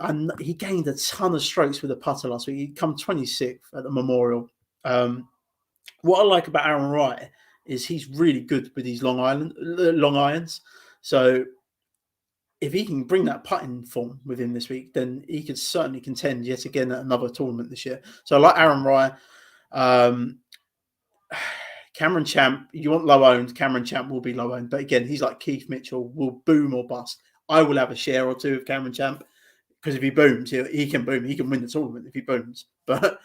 gained a ton of strokes with a putter last week. He come 26th at the Memorial. What I like about Aaron Rye is he's really good with these long irons. So if he can bring that putting form with him this week, then he could certainly contend yet again at another tournament this year. So I like Aaron Rye. Cameron Champ, you want low owned, Cameron Champ will be low owned. But again, he's like Keith Mitchell, will boom or bust. I will have a share or two of Cameron Champ because if he booms, he can boom. He can win the tournament if he booms. But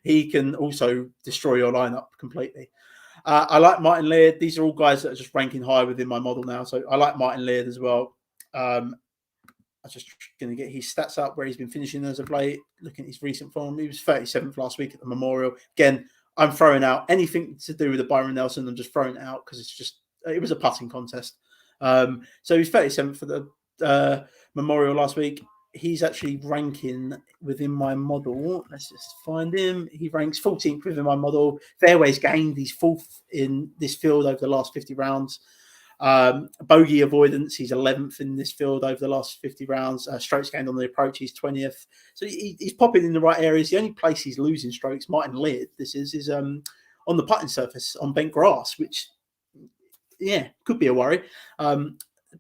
he can also destroy your lineup completely. I like Martin Laird. These are all guys that are just ranking high within my model now. So I like Martin Laird as well. I'm just going to get his stats up where he's been finishing as of late. Looking at his recent form, he was 37th last week at the Memorial. Again, I'm throwing out anything to do with the Byron Nelson. I'm just throwing it out because it was a putting contest. So he's 37th for the Memorial last week. He's actually ranking within my model. Let's just find him. He ranks 14th within my model. Fairways gained. He's 4th in this field over the last 50 rounds. Bogey avoidance, he's 11th in this field over the last 50 rounds. Strokes gained on the approach, he's 20th. So he's popping in the right areas. The only place he's losing strokes, Martin Laird, this is on the putting surface on bent grass, which, yeah, could be a worry.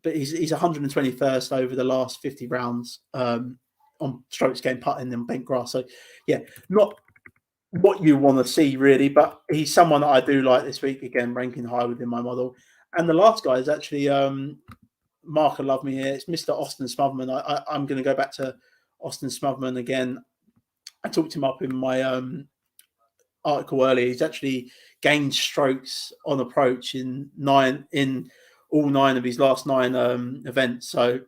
But he's 121st over the last 50 rounds on strokes gained putting and bent grass. So, yeah, not what you want to see, really, but he's someone that I do like this week, again, ranking high within my model. And the last guy is actually Mark will love me here. It's Mr. Austin Smotherman. I'm going to go back to Austin Smotherman again. I talked him up in my article earlier. He's actually gained strokes on approach in all 9 of his last 9 events. So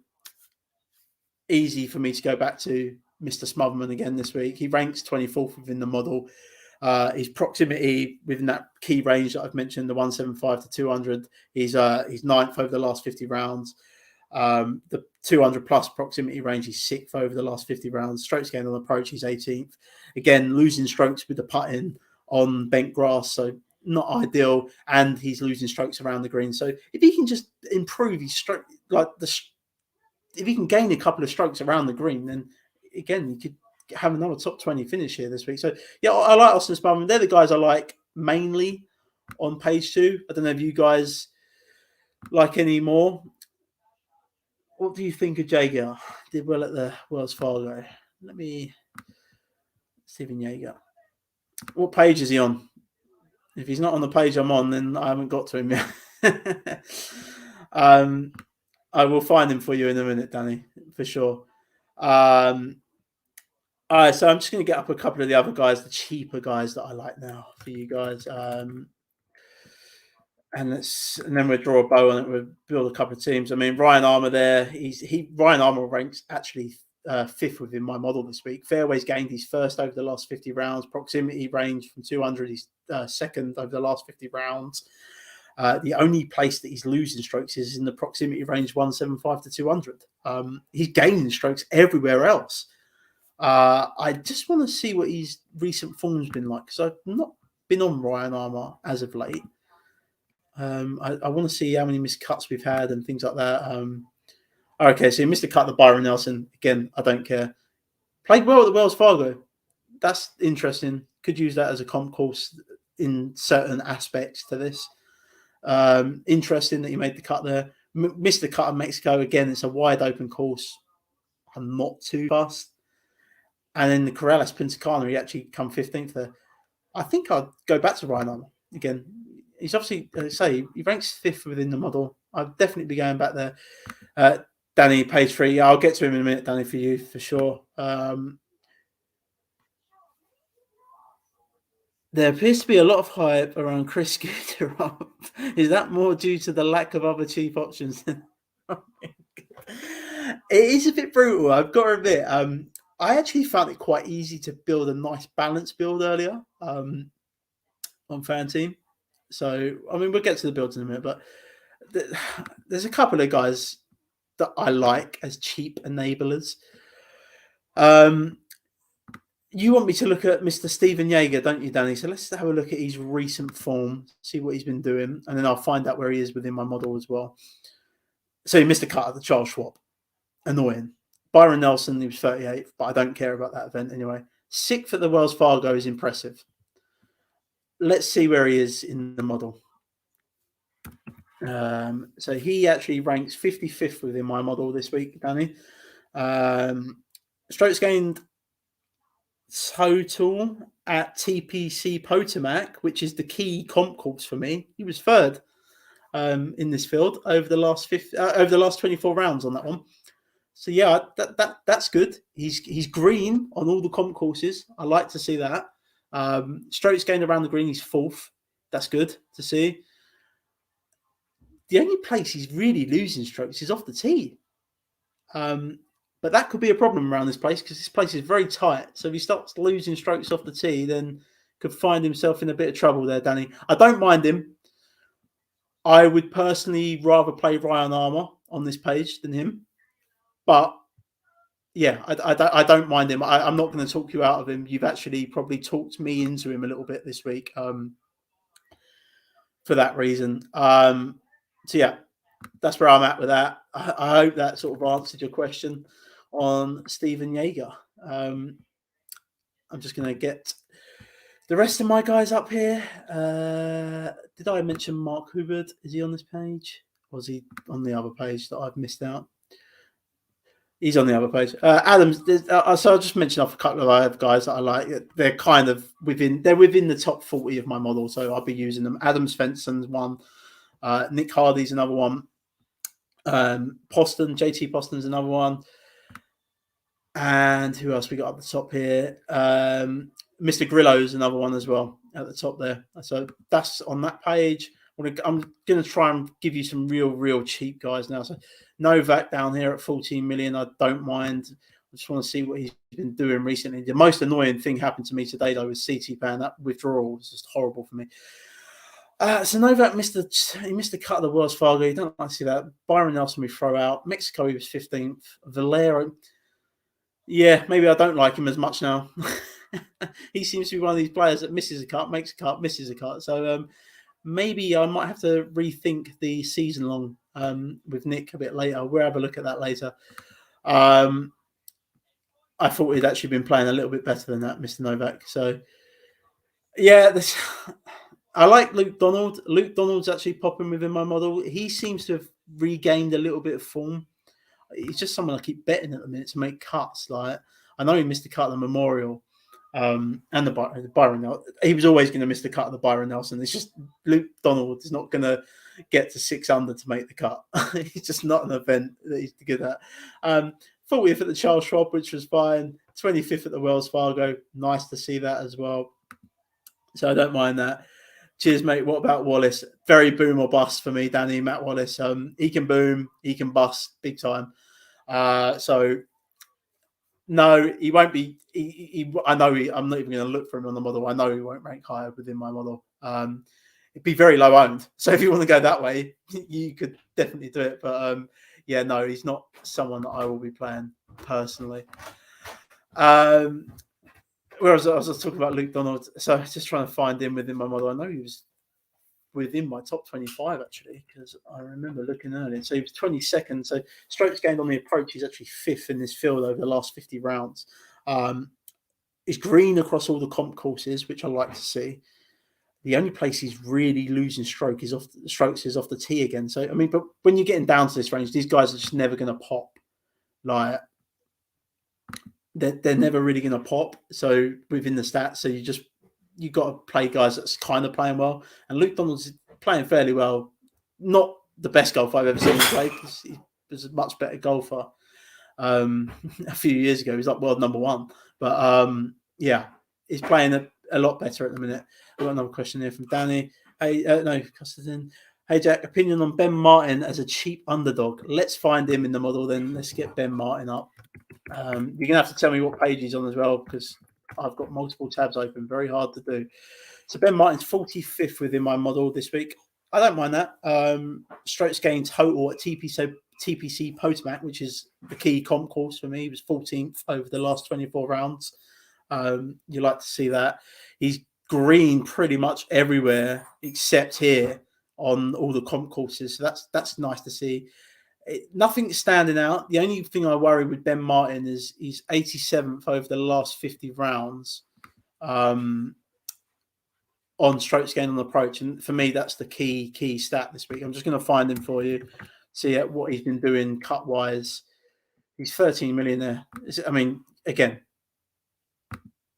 easy for me to go back to Mr. Smotherman again this week. He ranks 24th within the model. His proximity within that key range that I've mentioned, the 175 to 200, he's 9th over the last 50 rounds. The 200 plus proximity range, he's 6th over the last 50 rounds. Strokes gained on approach, he's 18th. Again, losing strokes with the putting on bent grass, so not ideal. And he's losing strokes around the green. So if he can just improve his stroke, if he can gain a couple of strokes around the green, then again, you could have another top 20 finish here this week. So yeah, I like Austin Sparman. They're the guys I like mainly on page 2. I don't know if you guys like any more. What do you think of Jaeger? Did well at the Wells Fargo. Steven Jaeger. What page is he on? If he's not on the page I'm on, then I haven't got to him yet. I will find him for you in a minute, Danny, for sure. All right, so I'm just going to get up a couple of the other guys, the cheaper guys that I like now for you guys. And then we'll draw a bow on it. We'll build a couple of teams. I mean, Ryan Armour there. Ryan Armour ranks actually 5th within my model this week. Fairways gained. He's 1st over the last 50 rounds. Proximity range from 200. He's 2nd over the last 50 rounds. The only place that he's losing strokes is in the proximity range 175 to 200. He's gaining strokes everywhere else. I just want to see what his recent form's been like, because I've not been on Ryan Armour as of late. I want to see how many missed cuts we've had and things like that. Okay, so he missed a cut to Byron Nelson. Again, I don't care. Played well at the Wells Fargo. That's interesting. Could use that as a comp course in certain aspects to this. Interesting that he made the cut there. Missed the cut in Mexico. Again, it's a wide open course. I'm not too fast. And then the Corrales Punta Cana, he actually come 15th there. I think I'd go back to Ryan Armour again. He's obviously, he ranks 5th within the model. I'd definitely be going back there. Danny, page 3. I'll get to him in a minute, Danny, for you, for sure. There appears to be a lot of hype around Chris Kuderov. Is that more due to the lack of other cheap options? It is a bit brutal, I've got to admit. I actually found it quite easy to build a nice balanced build earlier on FanTeam. So, I mean, we'll get to the builds in a minute, but there's a couple of guys that I like as cheap enablers. You want me to look at Mr. Steven Jaeger, don't you, Danny? So let's have a look at his recent form, see what he's been doing, and then I'll find out where he is within my model as well. So he missed a cut at the Charles Schwab. Annoying. Byron Nelson, he was 38th, but I don't care about that event anyway. 6th at the Wells Fargo is impressive. Let's see where he is in the model. So he actually ranks 55th within my model this week, Danny. Strokes gained total at TPC Potomac, which is the key comp course for me. He was 3rd in this field over the last 24 rounds on that one. So yeah, that's good. He's green on all the comp courses. I like to see that. Strokes gained around the green, he's 4th. That's good to see. The only place he's really losing strokes is off the tee. But that could be a problem around this place, because this place is very tight. So if he starts losing strokes off the tee, then could find himself in a bit of trouble there, Danny. I don't mind him. I would personally rather play Ryan Armour on this page than him. But yeah, I don't mind him. I'm not going to talk you out of him. You've actually probably talked me into him a little bit this week for that reason. So yeah, that's where I'm at with that. I hope that sort of answered your question on Steven Jaeger. I'm just going to get the rest of my guys up here. Did I mention Mark Hubbard? Is he on this page? Or is he on the other page that I've missed out? He's on the other page. Adams. So I'll just mention off a couple of other guys that I like. They're kind of within the top 40 of my model, so I'll be using them. Adam Svensson's one. Nick Hardy's another one. JT Poston's another one. And who else we got up the top here? Mr. Grillo's another one as well at the top there. So that's on that page. I'm going to try and give you some real cheap guys now. So Novak down here at 14 million. I don't mind. I just want to see what he's been doing recently. The most annoying thing happened to me today, though, was CT Pan. That withdrawal was just horrible for me. So Novak missed the cut of the Wells Fargo. You don't like to see that. Byron Nelson we throw out. Mexico he was 15th. Valero, yeah, maybe I don't like him as much now. He seems to be one of these players that misses a cut, makes a cut, misses a cut. So maybe I might have to rethink the season long with Nick a bit later. We'll have a look at that later. I thought he'd actually been playing a little bit better than that, Mr. Novak. So yeah, I like Luke Donald. Luke Donald's actually popping within my model. He seems to have regained a little bit of form. He's just someone I keep betting at the minute to make cuts. Like I know he missed the cut of the Memorial and the Byron Nelson. He was always going to miss the cut of the Byron Nelson. It's just Luke Donald is not going to get to 6 under to make the cut. He's just not an event that he's good at. 40th at the Charles Schwab, which was fine. 25th at the Wells Fargo. Nice to see that as well. So I don't mind that. Cheers, mate. What about Wallace? Very boom or bust for me, Danny. Matt Wallace. He can boom, he can bust big time. So no, he won't be. I'm not even going to look for him on the model. I know he won't rank higher within my model. It'd be very low owned. So if you want to go that way, you could definitely do it. But yeah, no, he's not someone that I will be playing personally. Whereas I was talking about Luke Donald, so I was just trying to find him within my model. I know he was within my top 25 actually, because I remember looking earlier. So he was 22nd. So strokes gained on the approach, he's actually 5th in this field over the last 50 rounds. He's green across all the comp courses, which I like to see. The only place he's really losing strokes is off the tee again. So I mean, but when you're getting down to this range, these guys are just never going to pop. Like they're never really going to pop. So within the stats, so you got to play guys that's kind of playing well. And Luke Donald's playing fairly well. Not the best golfer I've ever seen him play, because he was a much better golfer a few years ago. He's like world number 1. But yeah, he's playing a lot better at the minute. I've got another question here from Danny. Hey, Hey Jack, opinion on Ben Martin as a cheap underdog. Let's find him in the model, then let's get Ben Martin up. You're going to have to tell me what page he's on as well, because I've got multiple tabs open. Very hard to do. So Ben Martin's 45th within my model this week. I don't mind that. Strokes gained total at TPC Potomac, which is the key comp course for me. He was 14th over the last 24 rounds. You like to see that. He's green pretty much everywhere except here on all the comp courses. So that's nice to see. Nothing standing out. The only thing I worry with Ben Martin is he's 87th over the last 50 rounds on strokes gained on approach. And for me, that's the key stat this week. I'm just going to find him for you, see what he's been doing cut-wise. He's 13 million there. I mean, again,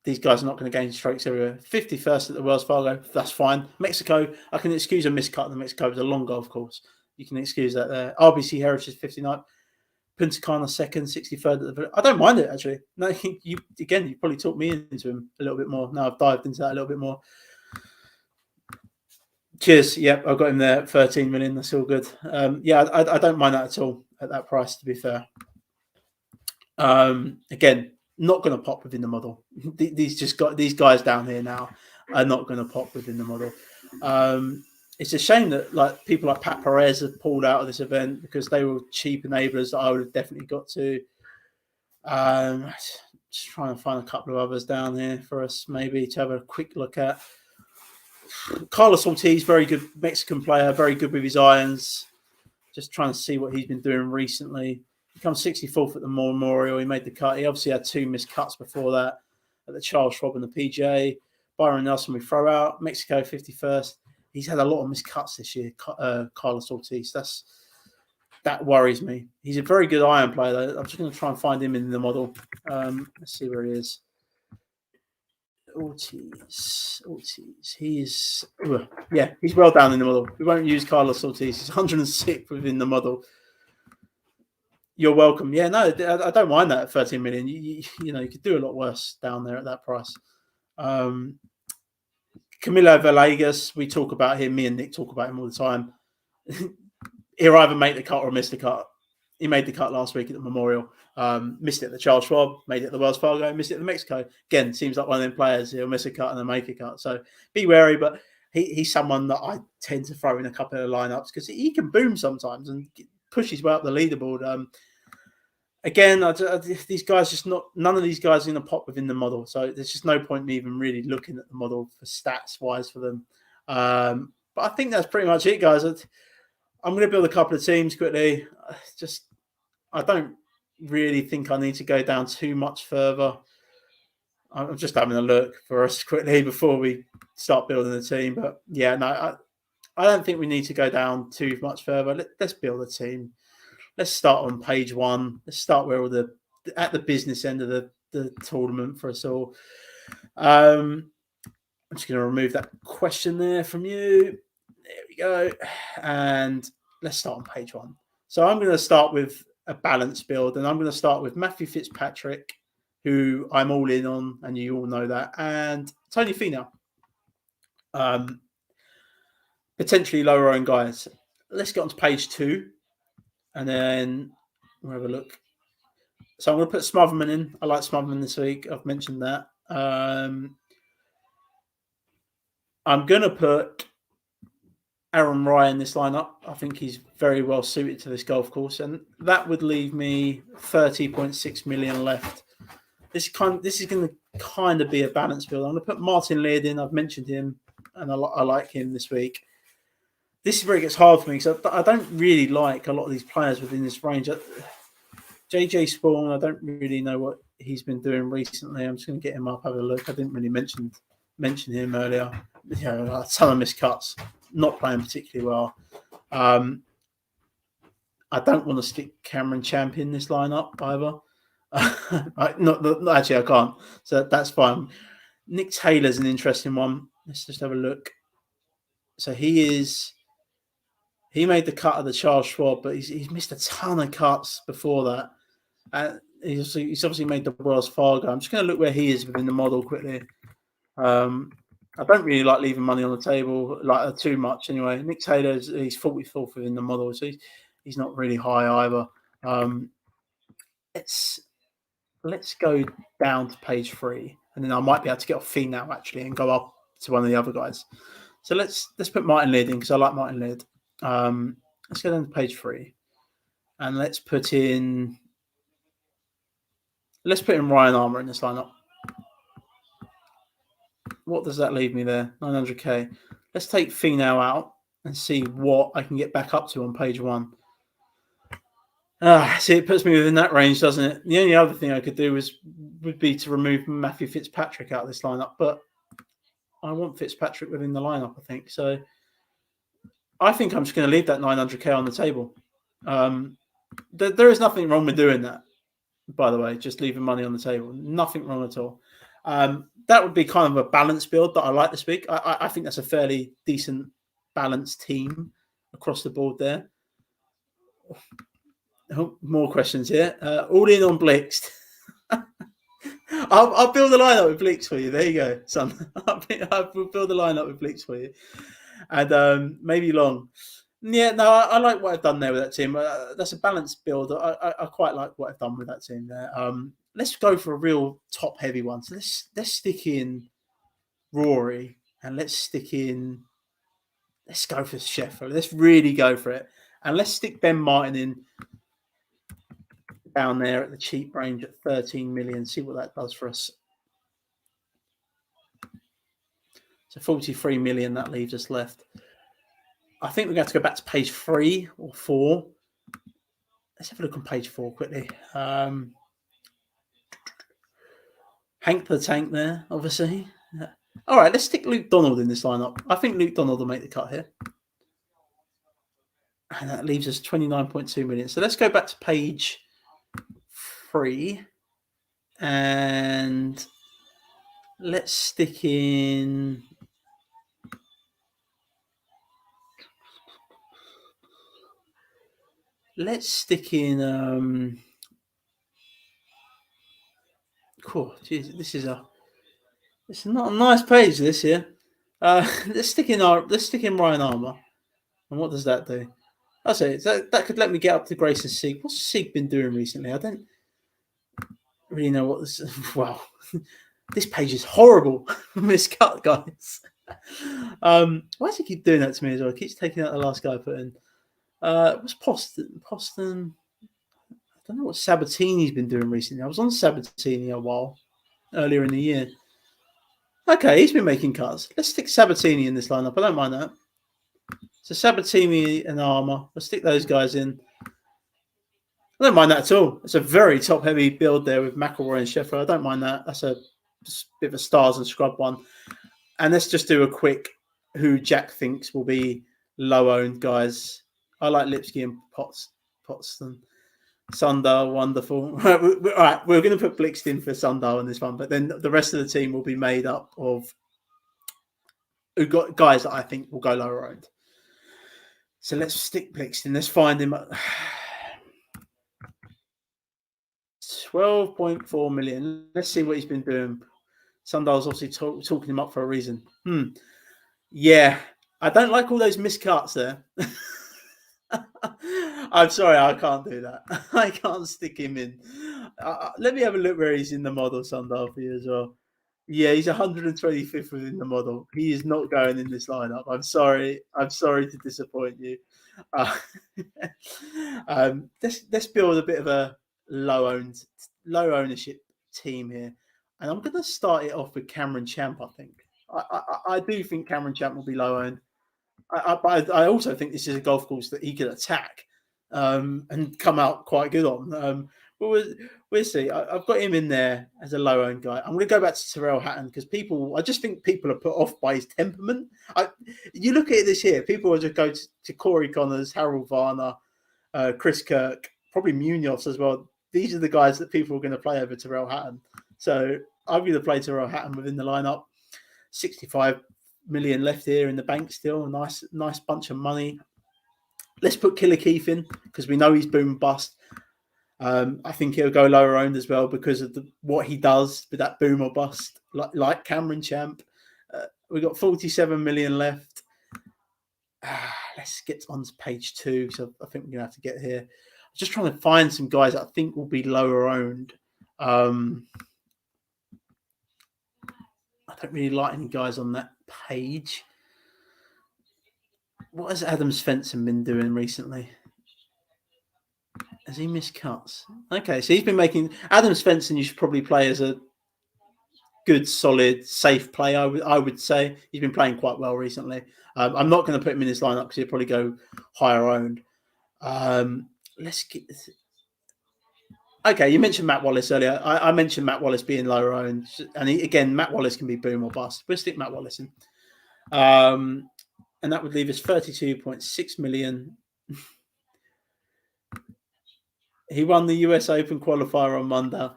these guys are not going to gain strokes everywhere. 51st at the Wells Fargo, that's fine. Mexico, I can excuse a miscut in Mexico. It's a long golf course. You can excuse that there. RBC Heritage 59th. Punta Cana 2nd, 63rd. I don't mind it, actually. No, you probably talked me into him a little bit more. Now I've dived into that a little bit more. Cheers. Yep, I've got him there at 13 million. That's all good. Yeah, I don't mind that at all at that price, to be fair. Again, not going to pop within the model. These guys down here now are not going to pop within the model. It's a shame that like people like Pat Perez have pulled out of this event because they were cheap enablers that I would have definitely got to. Just trying to find a couple of others down here for us maybe to have a quick look at. Carlos Ortiz, very good Mexican player, very good with his irons. Just trying to see what he's been doing recently. He comes 64th at the Memorial. He made the cut. He obviously had 2 missed cuts before that at the Charles Schwab and the PGA. Byron Nelson we throw out. Mexico 51st. He's had a lot of missed cuts this year, Carlos Ortiz. That worries me. He's a very good iron player, though. I'm just going to try and find him in the model. Let's see where he is. Ortiz. He's well down in the model. We won't use Carlos Ortiz. He's 106th within the model. You're welcome. Yeah, no, I don't mind that at 13 million. You know, you could do a lot worse down there at that price. Camilo Villegas, we talk about him. Me and Nick talk about him all the time. He'll either make the cut or miss the cut. He made the cut last week at the Memorial. Missed it at the Charles Schwab. Made it at the Wells Fargo. Missed it at the Mexico. Again, seems like one of them players. He'll miss a cut and then make a cut. So be wary. But he's someone that I tend to throw in a couple of lineups because he can boom sometimes and push his way up the leaderboard. Again, these guys none of these guys are going to pop within the model, so there's just no point in me even really looking at the model for stats wise for them. But I think that's pretty much it, guys. I'm going to build a couple of teams quickly. I don't really think I need to go down too much further. I'm just having a look for us quickly before we start building the team. But yeah, no, I don't think we need to go down too much further. Let's build a team. Let's start on page 1. Let's start where at the business end of the tournament for us all. I'm just going to remove that question there from you. There we go. And let's start on page 1. So I'm going to start with a balanced build, and I'm going to start with Matthew Fitzpatrick, who I'm all in on, and you all know that, and Tony Finau. Potentially lower owned guys. Let's get on to page 2. And then we'll have a look. So I'm going to put Smotherman in. I like Smotherman this week. I've mentioned that. I'm going to put Aaron Rai in this lineup. I think he's very well suited to this golf course. And that would leave me 30.6 million left. This is going to kind of be a balanced build. I'm going to put Martin Laird in. I've mentioned him, and I like him this week. This is where it gets hard for me because I don't really like a lot of these players within this range. JJ Spawn, I don't really know what he's been doing recently. I'm just going to get him up, have a look. I didn't really mention him earlier. A ton of missed cuts, not playing particularly well. I don't want to stick Cameron Champ in this lineup either. Not actually, I can't. So that's fine. Nick Taylor's an interesting one. Let's just have a look. So he made the cut of the Charles Schwab, but he's missed a ton of cuts before that. And he's obviously made the Wells Fargo. I'm just going to look where he is within the model quickly. I don't really like leaving money on the table too much anyway. Nick Taylor, he's 44th within the model, so he's not really high either. Let's go down to page 3, and then I might be able to get off Finau actually and go up to one of the other guys. So let's put Martin Laird in because I like Martin Laird. Let's go down to page 3, and let's put in Ryan Armour in this lineup. What does that leave me there? 900k. Let's take Finau out and see what I can get back up to on page 1. See, it puts me within that range, doesn't it? The only other thing I could do would be to remove Matthew Fitzpatrick out of this lineup, but I want Fitzpatrick within the lineup, I think. So I think I'm just going to leave that 900k on the table. There is nothing wrong with doing that, by the way, just leaving money on the table. Nothing wrong at all. That would be kind of a balanced build that I like this week. I think that's a fairly decent balanced team across the board there. More questions here. All in on Blixt. I'll build a lineup with Bleaks for you. There you go, son. I'll build a lineup with Bleaks for you. And maybe Long. Yeah, no, I like what I've done there with that team. That's a balanced build. I quite like what I've done with that team there. Let's go for a real top-heavy one. So let's stick in Rory, and let's go for Scheffler. Let's really go for it. And let's stick Ben Martin in down there at the cheap range at 13 million. See what that does for us. So 43 million, that leaves us left. I think we're going to have to go back to page 3 or 4. Let's have a look on page 4 quickly. Hank the Tank there, obviously. All right, let's stick Luke Donald in this lineup. I think Luke Donald will make the cut here. And that leaves us 29.2 million. So let's go back to page 3. And let's stick in... Cool. Jeez, this is not a nice page. This here. Let's stick in Ryan Armour. And what does that do? I say that could let me get up to Grayson Sieg. What's Sieg been doing recently? I don't really know what this. Wow, this page is horrible. Miscut, guys. Why does he keep doing that to me as well? He keeps taking out the last guy I put in. What's Poston? I don't know what Sabatini's been doing recently. I was on Sabatini a while earlier in the year. Okay, he's been making cuts. Let's stick Sabatini in this lineup. I don't mind that. So Sabatini and Armour. Let's stick those guys in. I don't mind that at all. It's a very top-heavy build there with McElroy and Sheffield. I don't mind that. That's a bit of a stars and scrub one. And let's just do a quick who Jack thinks will be low-owned guys. I like Lipsky and Potston. Sundar, wonderful. All right, we're going to put Blixton for Sundar in this one, but then the rest of the team will be made up of who got guys that I think will go lower owned. So let's stick Blixton. Let's find him. 12.4 million. Let's see what he's been doing. Sundar's obviously talking him up for a reason. Yeah, I don't like all those miscuts there. I'm sorry, I can't do that. I can't stick him in. Let me have a look where he's in the model, Sundar, for you as well. Yeah, he's 125th within the model. He is not going in this lineup. I'm sorry. I'm sorry to disappoint you. Let's build a bit of a low ownership team here, and I'm going to start it off with Cameron Champ. I think I do think Cameron Champ will be low owned. But I also think this is a golf course that he could attack and come out quite good on. But we'll see. I've got him in there as a low-owned guy. I'm going to go back to Tyrrell Hatton because I just think people are put off by his temperament. You look at it this year, people will just go to Corey Connors, Harold Varner, Chris Kirk, probably Munoz as well. These are the guys that people are going to play over Tyrrell Hatton. So I'm going to play Tyrrell Hatton within the lineup. 65 million left here in the bank still. A nice bunch of money. Let's put Killer Keith in because we know he's boom bust. I think he'll go lower owned as well because of what he does with that boom or bust, like Cameron Champ. We've got 47 million left. Let's get on to page 2. So I think we're going to have to get here. I'm just trying to find some guys that I think will be lower owned. I don't really like any guys on that page. What has Adam Svensson been doing recently? Has he missed cuts? Okay, so he's been making... Adam Svensson you should probably play as a good, solid, safe play, I would say. He's been playing quite well recently. I'm not going to put him in this lineup because he'll probably go higher owned. Let's get... Okay, you mentioned Matt Wallace earlier. I mentioned Matt Wallace being lower owned. And again, Matt Wallace can be boom or bust. We'll stick Matt Wallace in. And that would leave us 32.6 million. He won the US Open qualifier on Monday.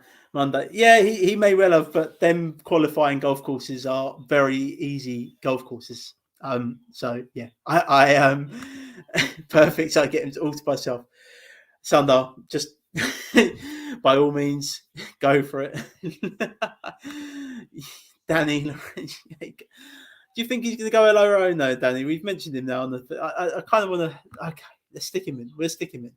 Yeah, he may well have, but them qualifying golf courses are very easy golf courses. So yeah, I am perfect. I get him all to myself. Sundar, just by all means, go for it. Danny, do you think he's going to go a lower own though, Danny? We've mentioned him now. I kind of want to. Okay, let's stick him in. We'll stick him in.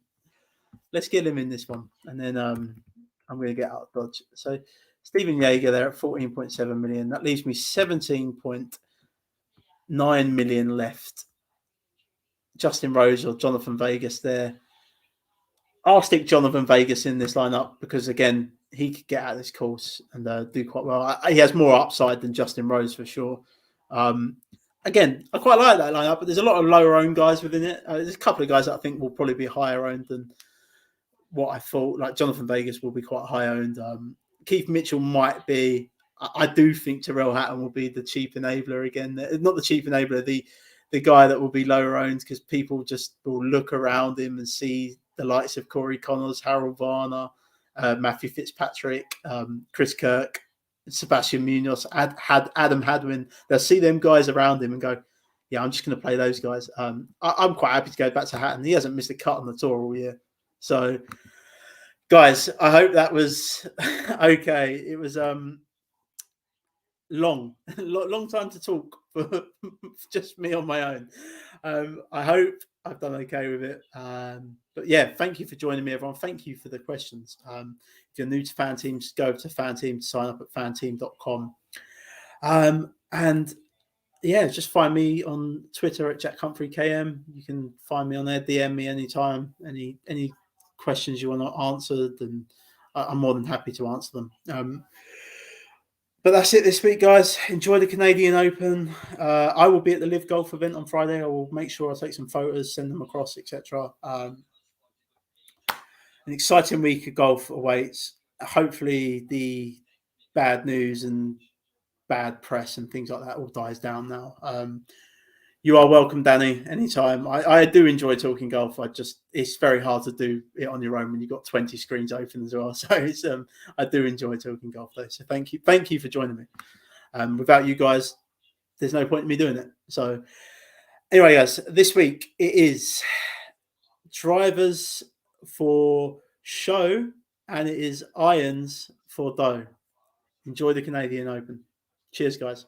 Let's get him in this one, and then I'm going to get out of dodge. So Stephen Yeager there at 14.7 million. That leaves me 17.9 million left. Justin Rose or Jonathan Vegas there. I'll stick Jonathan Vegas in this lineup because again he could get out of this course and do quite well. He has more upside than Justin Rose for sure. Again, I quite like that lineup, but there's a lot of lower owned guys within it. There's a couple of guys that I think will probably be higher owned than what I thought. Like Jonathan Vegas will be quite high owned. Keith Mitchell might be. I do think Tyrrell Hatton will be the cheap enabler again. Not the cheap enabler, the guy that will be lower owned because people just will look around him and see the likes of Corey Connors, Harold Varner, Matthew Fitzpatrick, Chris Kirk, Sebastian Munoz, Adam Hadwin. They'll see them guys around him and go, yeah, I'm just going to play those guys. I'm quite happy to go back to Hatton. He hasn't missed a cut on the tour all year. So, guys, I hope that was okay. It was long time to talk for just me on my own. I hope I've done okay with it. But yeah, thank you for joining me, everyone. Thank you for the questions. If you're new to FanTeam, just go to FanTeam to sign up at fanteam.com. And yeah, just find me on Twitter at Jack Humphrey KM. You can find me on there, DM me anytime, any questions you want answered, and I'm more than happy to answer them. But that's it this week, guys. Enjoy the Canadian Open. I will be at the Live Golf event on Friday. I will make sure I take some photos, send them across, etc. An exciting week of golf awaits. Hopefully, the bad news and bad press and things like that all dies down now. You are welcome, Danny, anytime. I do enjoy talking golf. It's very hard to do it on your own when you've got 20 screens open as well. So it's I do enjoy talking golf though. So thank you for joining me. Without you guys, there's no point in me doing it. So anyway, guys, this week it is drivers for show and it is irons for dough. Enjoy the Canadian Open. Cheers, guys.